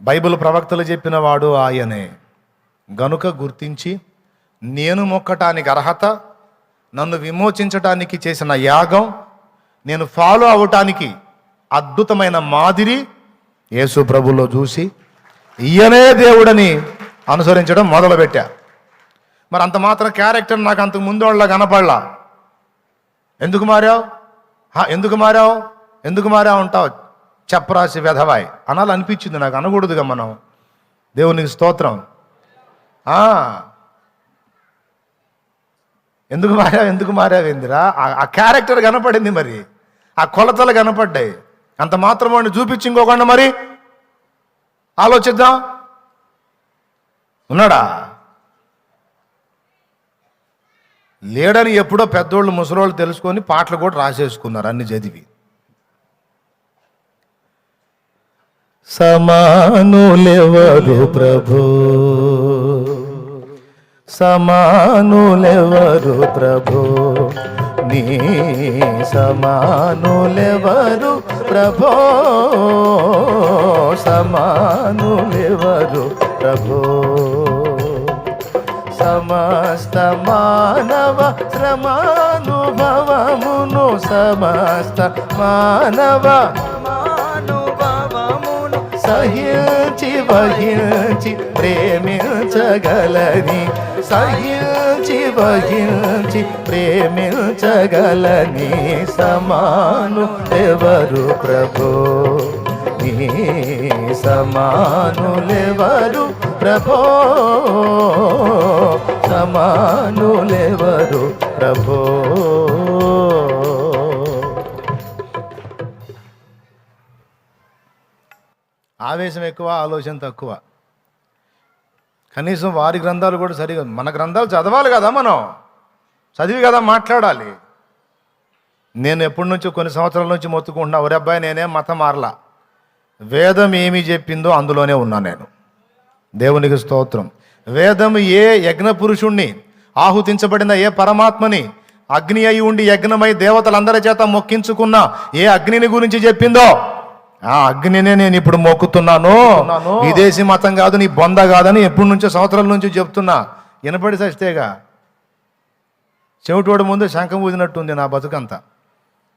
బైబిల్ ప్రవక్తలు చెప్పిన వాడు ఆయనే. గనుక గుర్తించి నేను మొక్కటానికి అర్హత, నన్ను విమోచించటానికి చేసిన యాగం, నేను ఫాలో అవటానికి అద్భుతమైన మాదిరి యేసు ప్రభులో చూసి ఈయనే దేవుడని అనుసరించడం మొదలుపెట్టా. మరి అంత మాత్రం క్యారెక్టర్ నాకు అంతకు ముందు వాళ్ళ కనపడలా. ఎందుకు మారావు, ఎందుకు మారావు అంటావు, చెప్పరాసి వెధవాయ్ అనాలి అనిపించింది నాకు. అనకూడదుగా మనం. దేవునికి స్తోత్రం. ఎందుకు మారావు ఏందిరా? ఆ క్యారెక్టర్ కనపడింది, మరి ఆ కొలతలు కనపడ్డాయి. అంత మాత్రం వాడిని చూపించి ఇంకోకుండా మరి ఆలోచిద్దాం. ఉన్నాడా? లేడని ఎప్పుడో పెద్దోళ్ళు ముసలోళ్ళు తెలుసుకొని పాటలు కూడా రాసేసుకున్నారు అన్ని చదివి. సమానులెవరు ప్రభు, సమానులెవరు ప్రభు, నీ సమానులెవరు ప్రభు, సమానులెవరు ప్రభు. సమస్త మానవ శ్రమానుభవమును, సమస్త మానవ మానుభవమును సహించి వహించి ప్రేమించగలని, సహించి వహించి ప్రేమించగలని సమాను ఎవరు ప్రభు, నీ సమానులెవరు ప్రభో, సమానులెవరు ప్రభో. ఆవేశం ఎక్కువ, ఆలోచన తక్కువ. కనీసం వారి గ్రంథాలు కూడా సరిగా, మన గ్రంథాలు చదవాలి కదా, మనం చదివి కదా మాట్లాడాలి. నేను ఎప్పటి నుంచో కొన్ని సంవత్సరాల నుంచి మొత్తుకుంటున్నా, ఒరే అబ్బాయి నేనేం మతం మారలా, వేదం ఏమి చెప్పిందో అందులోనే ఉన్నా నేను. దేవునికి స్తోత్రం. వేదం ఏ యజ్ఞ పురుషుణ్ణి, ఆహుతించబడిన ఏ పరమాత్మని, అగ్ని అయి ఉండి యజ్ఞమై దేవతలందరి చేత మొక్కించుకున్న ఏ అగ్నిని గురించి చెప్పిందో ఆ అగ్నినే నేను ఇప్పుడు మొక్కుతున్నాను. విదేశీ మతం కాదు, నీ బొంద కాదని ఎప్పటి నుంచో సంవత్సరాల నుంచి చెప్తున్నా. వినపడి సస్తేగా చెవిటోడు ముందు శంఖం ఊదినట్టుంది నా బతుకంతా.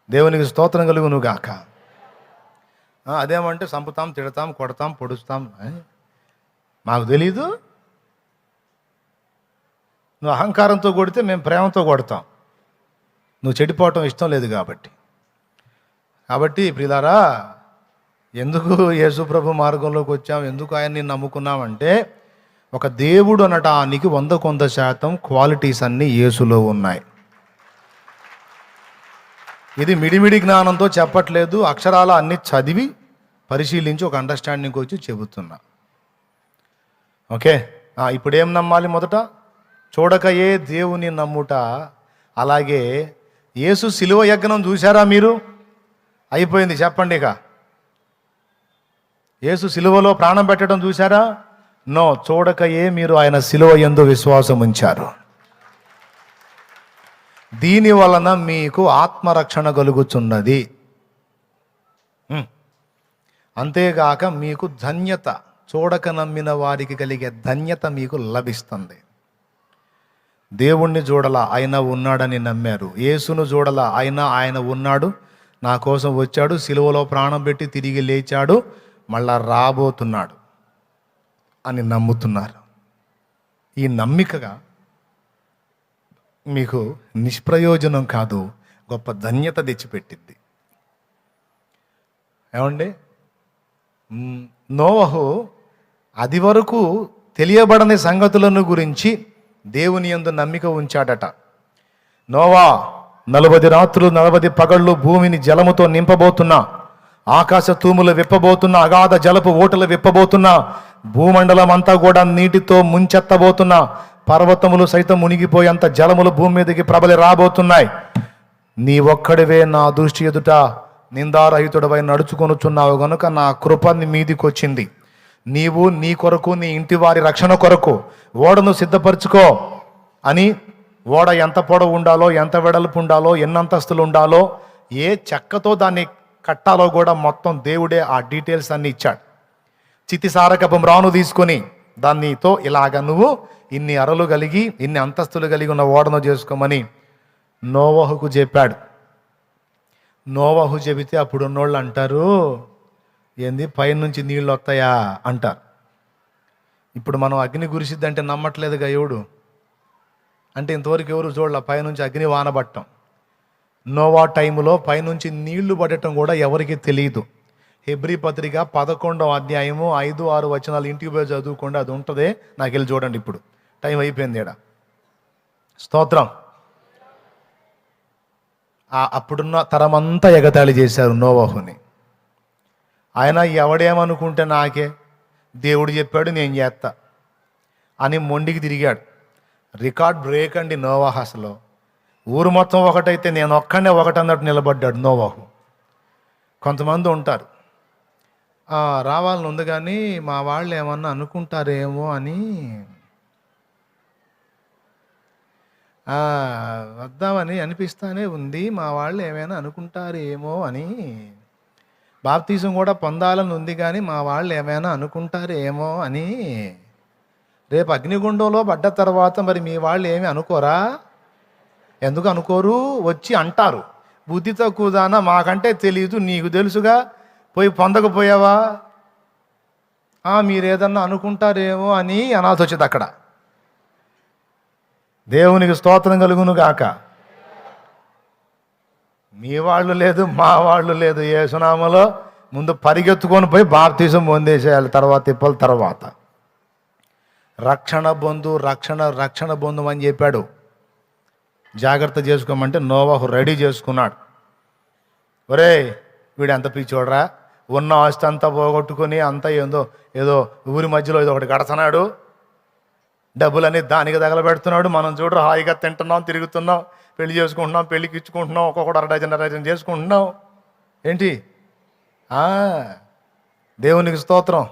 దేవునికి స్తోత్రం కలుగును గాక. అదేమంటే చంపుతాం, తిడతాం, కొడతాం, పొడుస్తాం, మాకు తెలీదు. నువ్వు అహంకారంతో కొడితే మేము ప్రేమతో కొడతాం, నువ్వు చెడిపోవటం ఇష్టం లేదు కాబట్టి. ప్రియులారా, ఎందుకు యేసుప్రభు మార్గంలోకి వచ్చాం, ఎందుకు ఆయన్ని నమ్ముకున్నామంటే ఒక దేవుడు అనటానికి 100% క్వాలిటీస్ అన్నీ యేసులో ఉన్నాయి. ఇది మిడిమిడి జ్ఞానంతో చెప్పట్లేదు, అక్షరాల అన్ని చదివి పరిశీలించి ఒక అండర్స్టాండింగ్కి వచ్చి చెబుతున్నా. ఓకే, ఇప్పుడు ఏం నమ్మాలి? మొదట చూడకయే దేవుని నమ్ముట. అలాగే యేసు శిలువ యజ్ఞం చూసారా మీరు? అయిపోయింది, చెప్పండి. ఇక యేసు శిలువలో ప్రాణం పెట్టడం చూసారా? నో, చూడకయే మీరు ఆయన శిలువ యందు విశ్వాసం ఉంచారు. దీని వలన మీకు ఆత్మరక్షణ కలుగుతున్నది. అంతేగాక మీకు ధన్యత, చూడక నమ్మిన వారికి కలిగే ధన్యత మీకు లభిస్తుంది. దేవుణ్ణి చూడలా, ఆయన ఉన్నాడని నమ్మారు. యేసును చూడలా, ఆయన ఉన్నాడు, నా కోసం వచ్చాడు, సిలువలో ప్రాణం పెట్టి తిరిగి లేచాడు, మళ్ళా రాబోతున్నాడు అని నమ్ముతున్నారు. ఈ నమ్మికగా మీకు నిష్ప్రయోజనం కాదు, గొప్ప ధన్యత తెచ్చిపెట్టింది. ఏమండి, నోవహు అది వరకు తెలియబడని సంగతులను గురించి దేవుని యందు నమ్మిక ఉంచాడట. నోవా 40 రాత్రులు 40 పగళ్ళు భూమిని జలముతో నింపబోతున్నా, ఆకాశ తూములు విప్పబోతున్నా, అగాధ జలపు ఓటలు విప్పబోతున్నా, భూమండలం అంతా కూడా నీటితో ముంచెత్తబోతున్నా, పర్వతములు సైతం మునిగిపోయేంత జలములు భూమి మీదకి ప్రబలి రాబోతున్నాయి. నీ ఒక్కడివే నా దృష్టి ఎదుట నిందారహితుడవై నడుచుకొనుచున్నావు గనుక నా కృప నీ మీదికి వచ్చింది. నీవు నీ కొరకు, నీ ఇంటి వారి రక్షణ కొరకు ఓడను సిద్ధపరచుకో అని, ఓడ ఎంత పొడవు ఉండాలో, ఎంత వెడల్పు ఉండాలో, ఎన్నంతస్తులు ఉండాలో, ఏ చెక్కతో దాన్ని కట్టాలో కూడా మొత్తం దేవుడే ఆ డీటెయిల్స్ అన్ని ఇచ్చాడు. చితిసారకపు మ్రాను తీసుకొని దానితో ఇలాగ నువ్వు ఇన్ని అరలు కలిగి, ఇన్ని అంతస్తులు కలిగి ఉన్న ఓడను చేసుకోమని నోవహుకు చెప్పాడు. నోవహు చెబితే అప్పుడు ఉన్నోళ్ళు అంటారు, ఏంది పైనుంచి నీళ్ళు వస్తాయా అంటారు. ఇప్పుడు మనం అగ్ని కురిసిద్దంటే నమ్మట్లేదుగా ఎవడు. అంటే ఇంతవరకు ఎవరు చూడాల పైనుంచి అగ్ని వానబట్టం. నోవా టైంలో పైనుంచి నీళ్లు పడటం కూడా ఎవరికి తెలియదు. హెబ్రీ పత్రిక 11వ అధ్యాయము 5-6 వచనాలు ఇంటికి పోయి చదువుకోండి, అది ఉంటుందే. నాకు వెళ్ళి చూడండి, ఇప్పుడు టైం అయిపోయింది ఈడ. స్తోత్రం. అప్పుడున్న తరమంతా ఎగతాళి చేశారు నోవహుని. ఆయన ఎవడేమనుకుంటే నాకే, దేవుడు చెప్పాడు నేను చేస్తా అని మొండికి తిరిగాడు. రికార్డ్ బ్రేక్ అండి నోవాహు. అసలు ఊరు మొత్తం ఒకటైతే నేను ఒక్కడే ఒకటన్నట్టు నిలబడ్డాడు నోవాహు. కొంతమంది ఉంటారు, రావాలని ఉంది కానీ మా వాళ్ళు ఏమన్నా అనుకుంటారేమో అని వద్దామని అనిపిస్తానే ఉంది, మా వాళ్ళు ఏమైనా అనుకుంటారేమో అని. బాప్తీసం కూడా పొందాలని ఉంది కానీ మా వాళ్ళు ఏమైనా అనుకుంటారేమో అని. రేపు అగ్నిగుండంలో పడ్డ తర్వాత మరి మీ వాళ్ళు ఏమి అనుకోరా? ఎందుకు అనుకోరు? వచ్చి అంటారు, బుద్ధి తక్కువదానా, మాకంటే తెలియదు, నీకు తెలుసుగా, పోయి పొందకపోయావా, మీరేదన్నా అనుకుంటారేమో అని అనాల్సి వచ్చింది అక్కడ. దేవునికి స్తోత్రం కలుగును గాక. మీ వాళ్ళు లేదు, మా వాళ్ళు లేదు, యేసునామములో ముందు పరిగెత్తుకొని పోయి బాప్తీసం పొందేసేయాలి. తర్వాత తిప్పల తర్వాత రక్షణ బంధు అని చెప్పాడు. జాగ్రత్త చేసుకోమంటే నోవాహు రెడీ చేసుకున్నాడు. ఒరే వీడు ఎంత పిచ్చోడరా, ఉన్న ఆస్తి అంతా పోగొట్టుకుని అంతా ఏదో ఊరి మధ్యలో ఏదో ఒకటి కడతన్నాడు, డబ్బులన్నీ దానికి తగలబెడుతున్నాడు. మనం చూడరు హాయిగా తింటున్నాం, తిరుగుతున్నాం, పెళ్లి చేసుకుంటున్నాం, పెళ్ళికి ఇచ్చుకుంటున్నాం, ఒక్కొక్కటి అరడజన్ చేసుకుంటున్నాం. ఏంటి దేవునికి స్తోత్రం,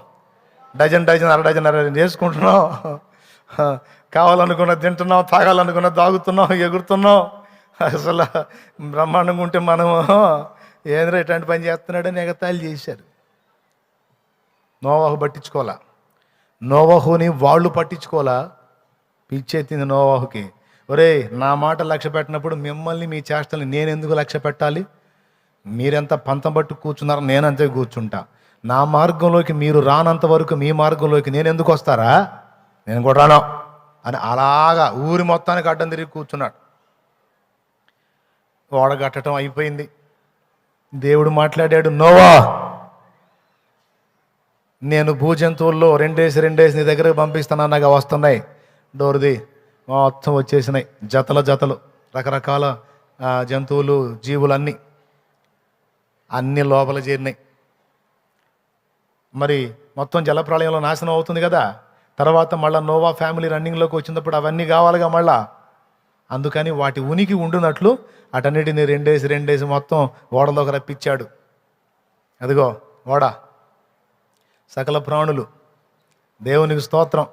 డజన్ అరడజన్ చేసుకుంటున్నాం, కావాలనుకున్న తింటున్నాం, తాగాలనుకున్న తాగుతున్నాం, ఎగురుతున్నాం. అసలు బ్రహ్మాండంగా ఉంటే మనము ఏంద్రా ఇట్లాంటి పని చేస్తున్నాడని ఎగతాళి చేశారు. నోవాహు పట్టించుకోవాలా, నోవాహుని వాళ్ళు పట్టించుకోవాలా. పిచ్చెత్తింది నోవాహుకి. ఒరే నా మాట లక్ష్య పెట్టినప్పుడు మిమ్మల్ని మీ చేష్టల్ని నేను ఎందుకు లక్ష్య పెట్టాలి? మీరెంత పంతం పట్టు కూర్చున్నారో నేనంతే కూర్చుంటా. నా మార్గంలోకి మీరు రానంత వరకు మీ మార్గంలోకి నేను ఎందుకు వస్తారా? నేను కూడా రాను అని అలాగా ఊరి మొత్తానికి అడ్డం తిరిగి కూర్చున్నాడు. ఓడగట్టడం అయిపోయింది. దేవుడు మాట్లాడాడు, నోవా నేను భూజంతువుల్లో రెండేసి నీ దగ్గరకు పంపిస్తానన్నగా వస్తున్నాయి. డోర్ది మొత్తం వచ్చేసినాయి, జతలు రకరకాల జంతువులు, జీవులన్నీ అన్నీ లోపల చేరినాయి. మరి మొత్తం జలప్రళయంలో నాశనం అవుతుంది కదా. తర్వాత మళ్ళీ నోవా ఫ్యామిలీ రన్నింగ్లోకి వచ్చినప్పుడు అవన్నీ కావాలిగా మళ్ళా. అందుకని వాటి ఉనికి ఉండునట్లు అటన్నిటిని రెండేసి మొత్తం ఓడలోకి రప్పించాడు. అదిగో ఓడ, సకల ప్రాణులు, దేవునికి స్తోత్రం.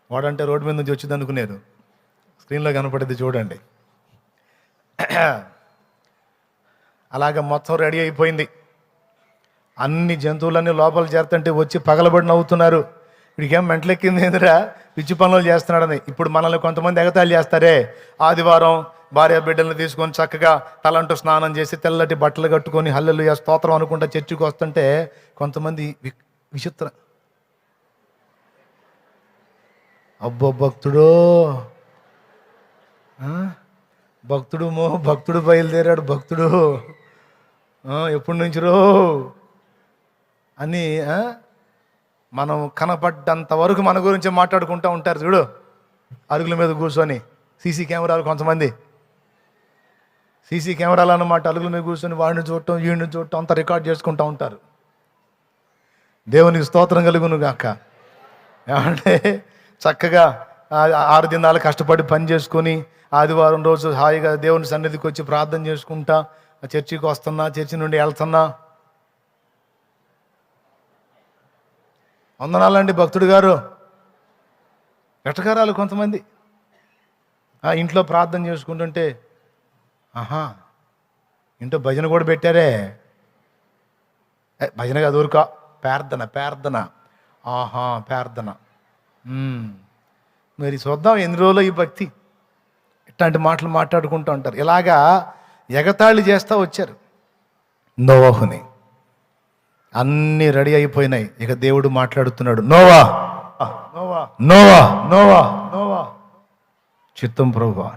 వాడంటే రోడ్డు మీద నుంచి వచ్చింది అనుకునేరు, స్క్రీన్లో కనపడేది చూడండి. అలాగ మొత్తం రెడీ అయిపోయింది. అన్ని జంతువులన్నీ లోపల చేరుతుంటే వచ్చి పగలబడి నవ్వుతున్నారు. వీడికేం మెంటలెక్కింది ఏందిరా, పిచ్చి పనులు చేస్తున్నాడని. ఇప్పుడు మనల్ని కొంతమంది ఎగతాళి చేస్తారే, ఆదివారం భార్య బిడ్డలను తీసుకొని చక్కగా తలంటూ స్నానం చేసి తెల్లటి బట్టలు కట్టుకొని హల్లెలూయా స్తోత్రం అనుకుంటా చర్చికి వస్తుంటే కొంతమంది విచిత్ర, అబ్బో భక్తుడు బయలుదేరాడు, భక్తుడు ఎప్పటి నుంచి రో అని మనం కనపడ్డంత వరకు మన గురించి మాట్లాడుకుంటూ ఉంటారు చూడు. అరుగుల మీద కూర్చొని సీసీ కెమెరాలు, కొంతమంది సీసీ కెమెరాలు అన్నమాట, అరుగుల మీద కూర్చొని వాడిని చూడటం వీడిని చూడటం అంతా రికార్డ్ చేసుకుంటూ ఉంటారు. దేవునికి స్తోత్రం కలుగును గాక. ఏమంటే చక్కగా 6 దినాలు కష్టపడి పని చేసుకొని ఆదివారం రోజు హాయిగా దేవుని సన్నిధికి వచ్చి ప్రార్థన చేసుకుంటా చర్చికి వస్తున్నా, చర్చి నుండి వెళ్తున్నా. వందనాలండి భక్తుడు గారు, వెటకారాలు కొంతమంది. ఇంట్లో ప్రార్థన చేసుకుంటుంటే ఇంట్లో భజన కూడా పెట్టారే, భజన కాదు ఊరుకో, ప్రార్థన ప్రార్థన మరి చూద్దాం ఎన్ని రోజులు ఈ భక్తి. ఇట్లాంటి మాటలు మాట్లాడుకుంటూ ఉంటారు. ఇలాగా ఎగతాళి చేస్తూ వచ్చారు నోవాహుని. అన్నీ రెడీ అయిపోయినాయి. ఇక దేవుడు మాట్లాడుతున్నాడు, Noah Noah Noah Noah Noah చిత్తం ప్రభువా,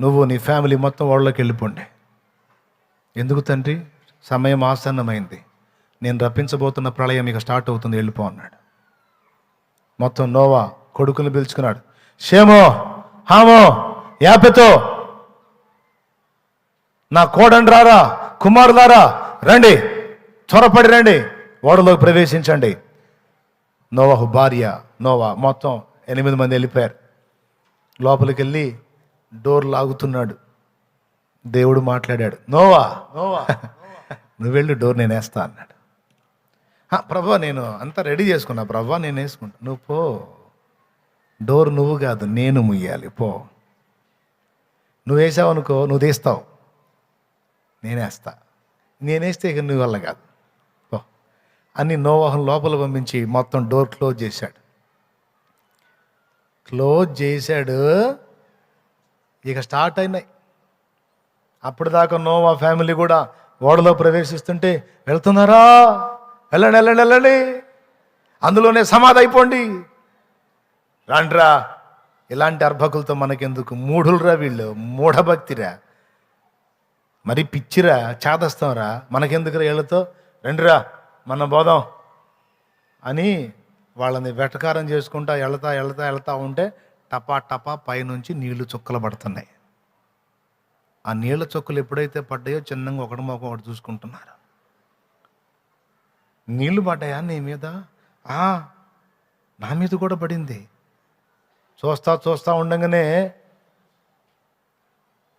నువ్వు నీ ఫ్యామిలీ మొత్తం వాళ్ళకి వెళ్ళిపోండి. ఎందుకు తండ్రి? సమయం ఆసన్నమైంది, నేను రప్పించబోతున్న ప్రళయం ఇక స్టార్ట్ అవుతుంది, వెళ్ళిపో అన్నాడు. మొత్తం నోవా కొడుకుని పిలుచుకున్నాడు, షేమో హామో యాపెతో, నా కోడండి రారా, కుమారులారా రండి, త్వరపడి రండి, ఓడలోకి ప్రవేశించండి. నోవాహు భార్య నోవా మొత్తం 8 మంది వెళ్ళిపోయారు. లోపలికి వెళ్ళి డోర్ లాగుతున్నాడు. దేవుడు మాట్లాడాడు, నోవా నోవా నువ్వు వెళ్ళి డోర్ నేను వేస్తా అన్నాడు. ప్రభా నేను అంతా రెడీ చేసుకున్నా, ప్రభా నేను వేసుకుంటా. నువ్వు పో, డోర్ నువ్వు కాదు నేను ముయ్యాలి, పో. నువ్వు వేసావు అనుకో, నువ్వు తీస్తావు, నేనేస్తా. నేనేస్తే ఇక నువ్వు వల్ల కాదు, పో అని నోవాహును లోపల పంపించి మొత్తం డోర్ క్లోజ్ చేశాడు. క్లోజ్ చేశాడు. ఇక స్టార్ట్ అయినాయి. అప్పటిదాకా నోవా ఫ్యామిలీ కూడా ఓడలో ప్రవేశిస్తుంటే, వెళ్తున్నారా, వెళ్ళండి వెళ్ళండి వెళ్ళండి, అందులోనే సమాధి అయిపోండి, రాండ్రా. ఇలాంటి అర్భకులతో మనకెందుకు, మూఢులరా వీళ్ళు, మూఢభక్తిరా, మరి పిచ్చిరా, చాదస్తాంరా, మనకెందుకురా వీళ్ళతో, రండిరా మనం పోదాం అని వాళ్ళని వెటకారం చేసుకుంటా వెళ్తా వెళ్తా వెళ్తా ఉంటే టపా టపా పైనుంచి నీళ్లు చుక్కలు పడుతున్నాయి. ఆ నీళ్ల చుక్కలు ఎప్పుడైతే పడ్డాయో చిన్నగా ఒకటి ఒకటి చూసుకుంటున్నారు. నీళ్లు పడ్డాయా నీ మీద? నా మీద కూడా పడింది. చూస్తా ఉండగానే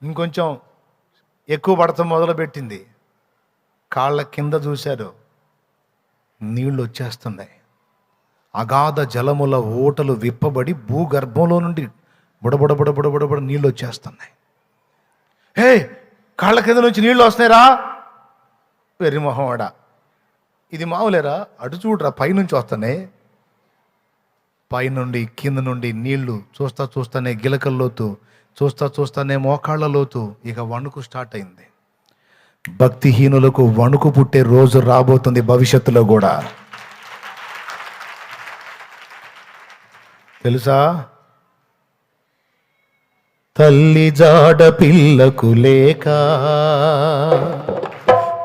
ఇంకొంచెం ఎక్కువ పడతాం మొదలుపెట్టింది. కాళ్ళ కింద చూశారు, నీళ్లు వచ్చేస్తున్నాయి. అగాధ జలముల ఊటలు విప్పబడి భూగర్భంలో నుండి బుడబుడ బుడబుడ బుడబుడ నీళ్ళు వచ్చేస్తున్నాయి. హే, కాళ్ళ కింద నుంచి నీళ్ళు వస్తున్నాయిరా, వెర్రిమొహంవాడా, ఇది మావులేరా, అటు చూడరా పైనుంచి వస్తున్నాయి. పైనుండి కింద నుండి నీళ్లు చూస్తానే గిలకల్లోతు, చూస్తానే మోకాళ్ళ లోతు. ఇక వణుకు స్టార్ట్ అయింది. భక్తిహీనులకు వణుకు పుట్టే రోజు రాబోతుంది భవిష్యత్తులో కూడా, తెలుసా? తల్లి జాడ పిల్లకు లేక,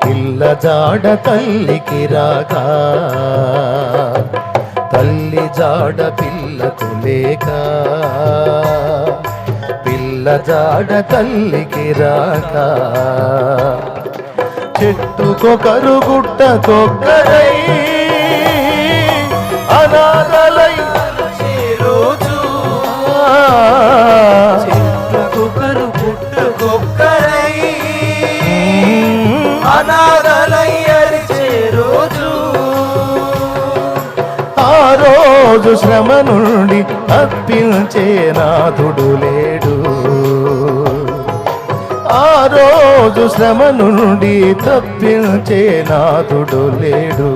పిల్ల జాడ తల్లికి రాక, తల్లి జాడ పిల్లకు లేక, పిల్ల జాడ తల్లికి రాక, చెట్టుకొకరు గుట్టకొక్కరై అనాథలై రోజు, చెట్టుకొకరు పుట్టుకొక్కరై అనాథలై అరిచే రోజు, ఆ రోజు శ్రమ నుండి తప్పించే నాథుడు లేడు, ఆ రోజు శ్రమ నుండి తప్పించే నాథుడు లేడు.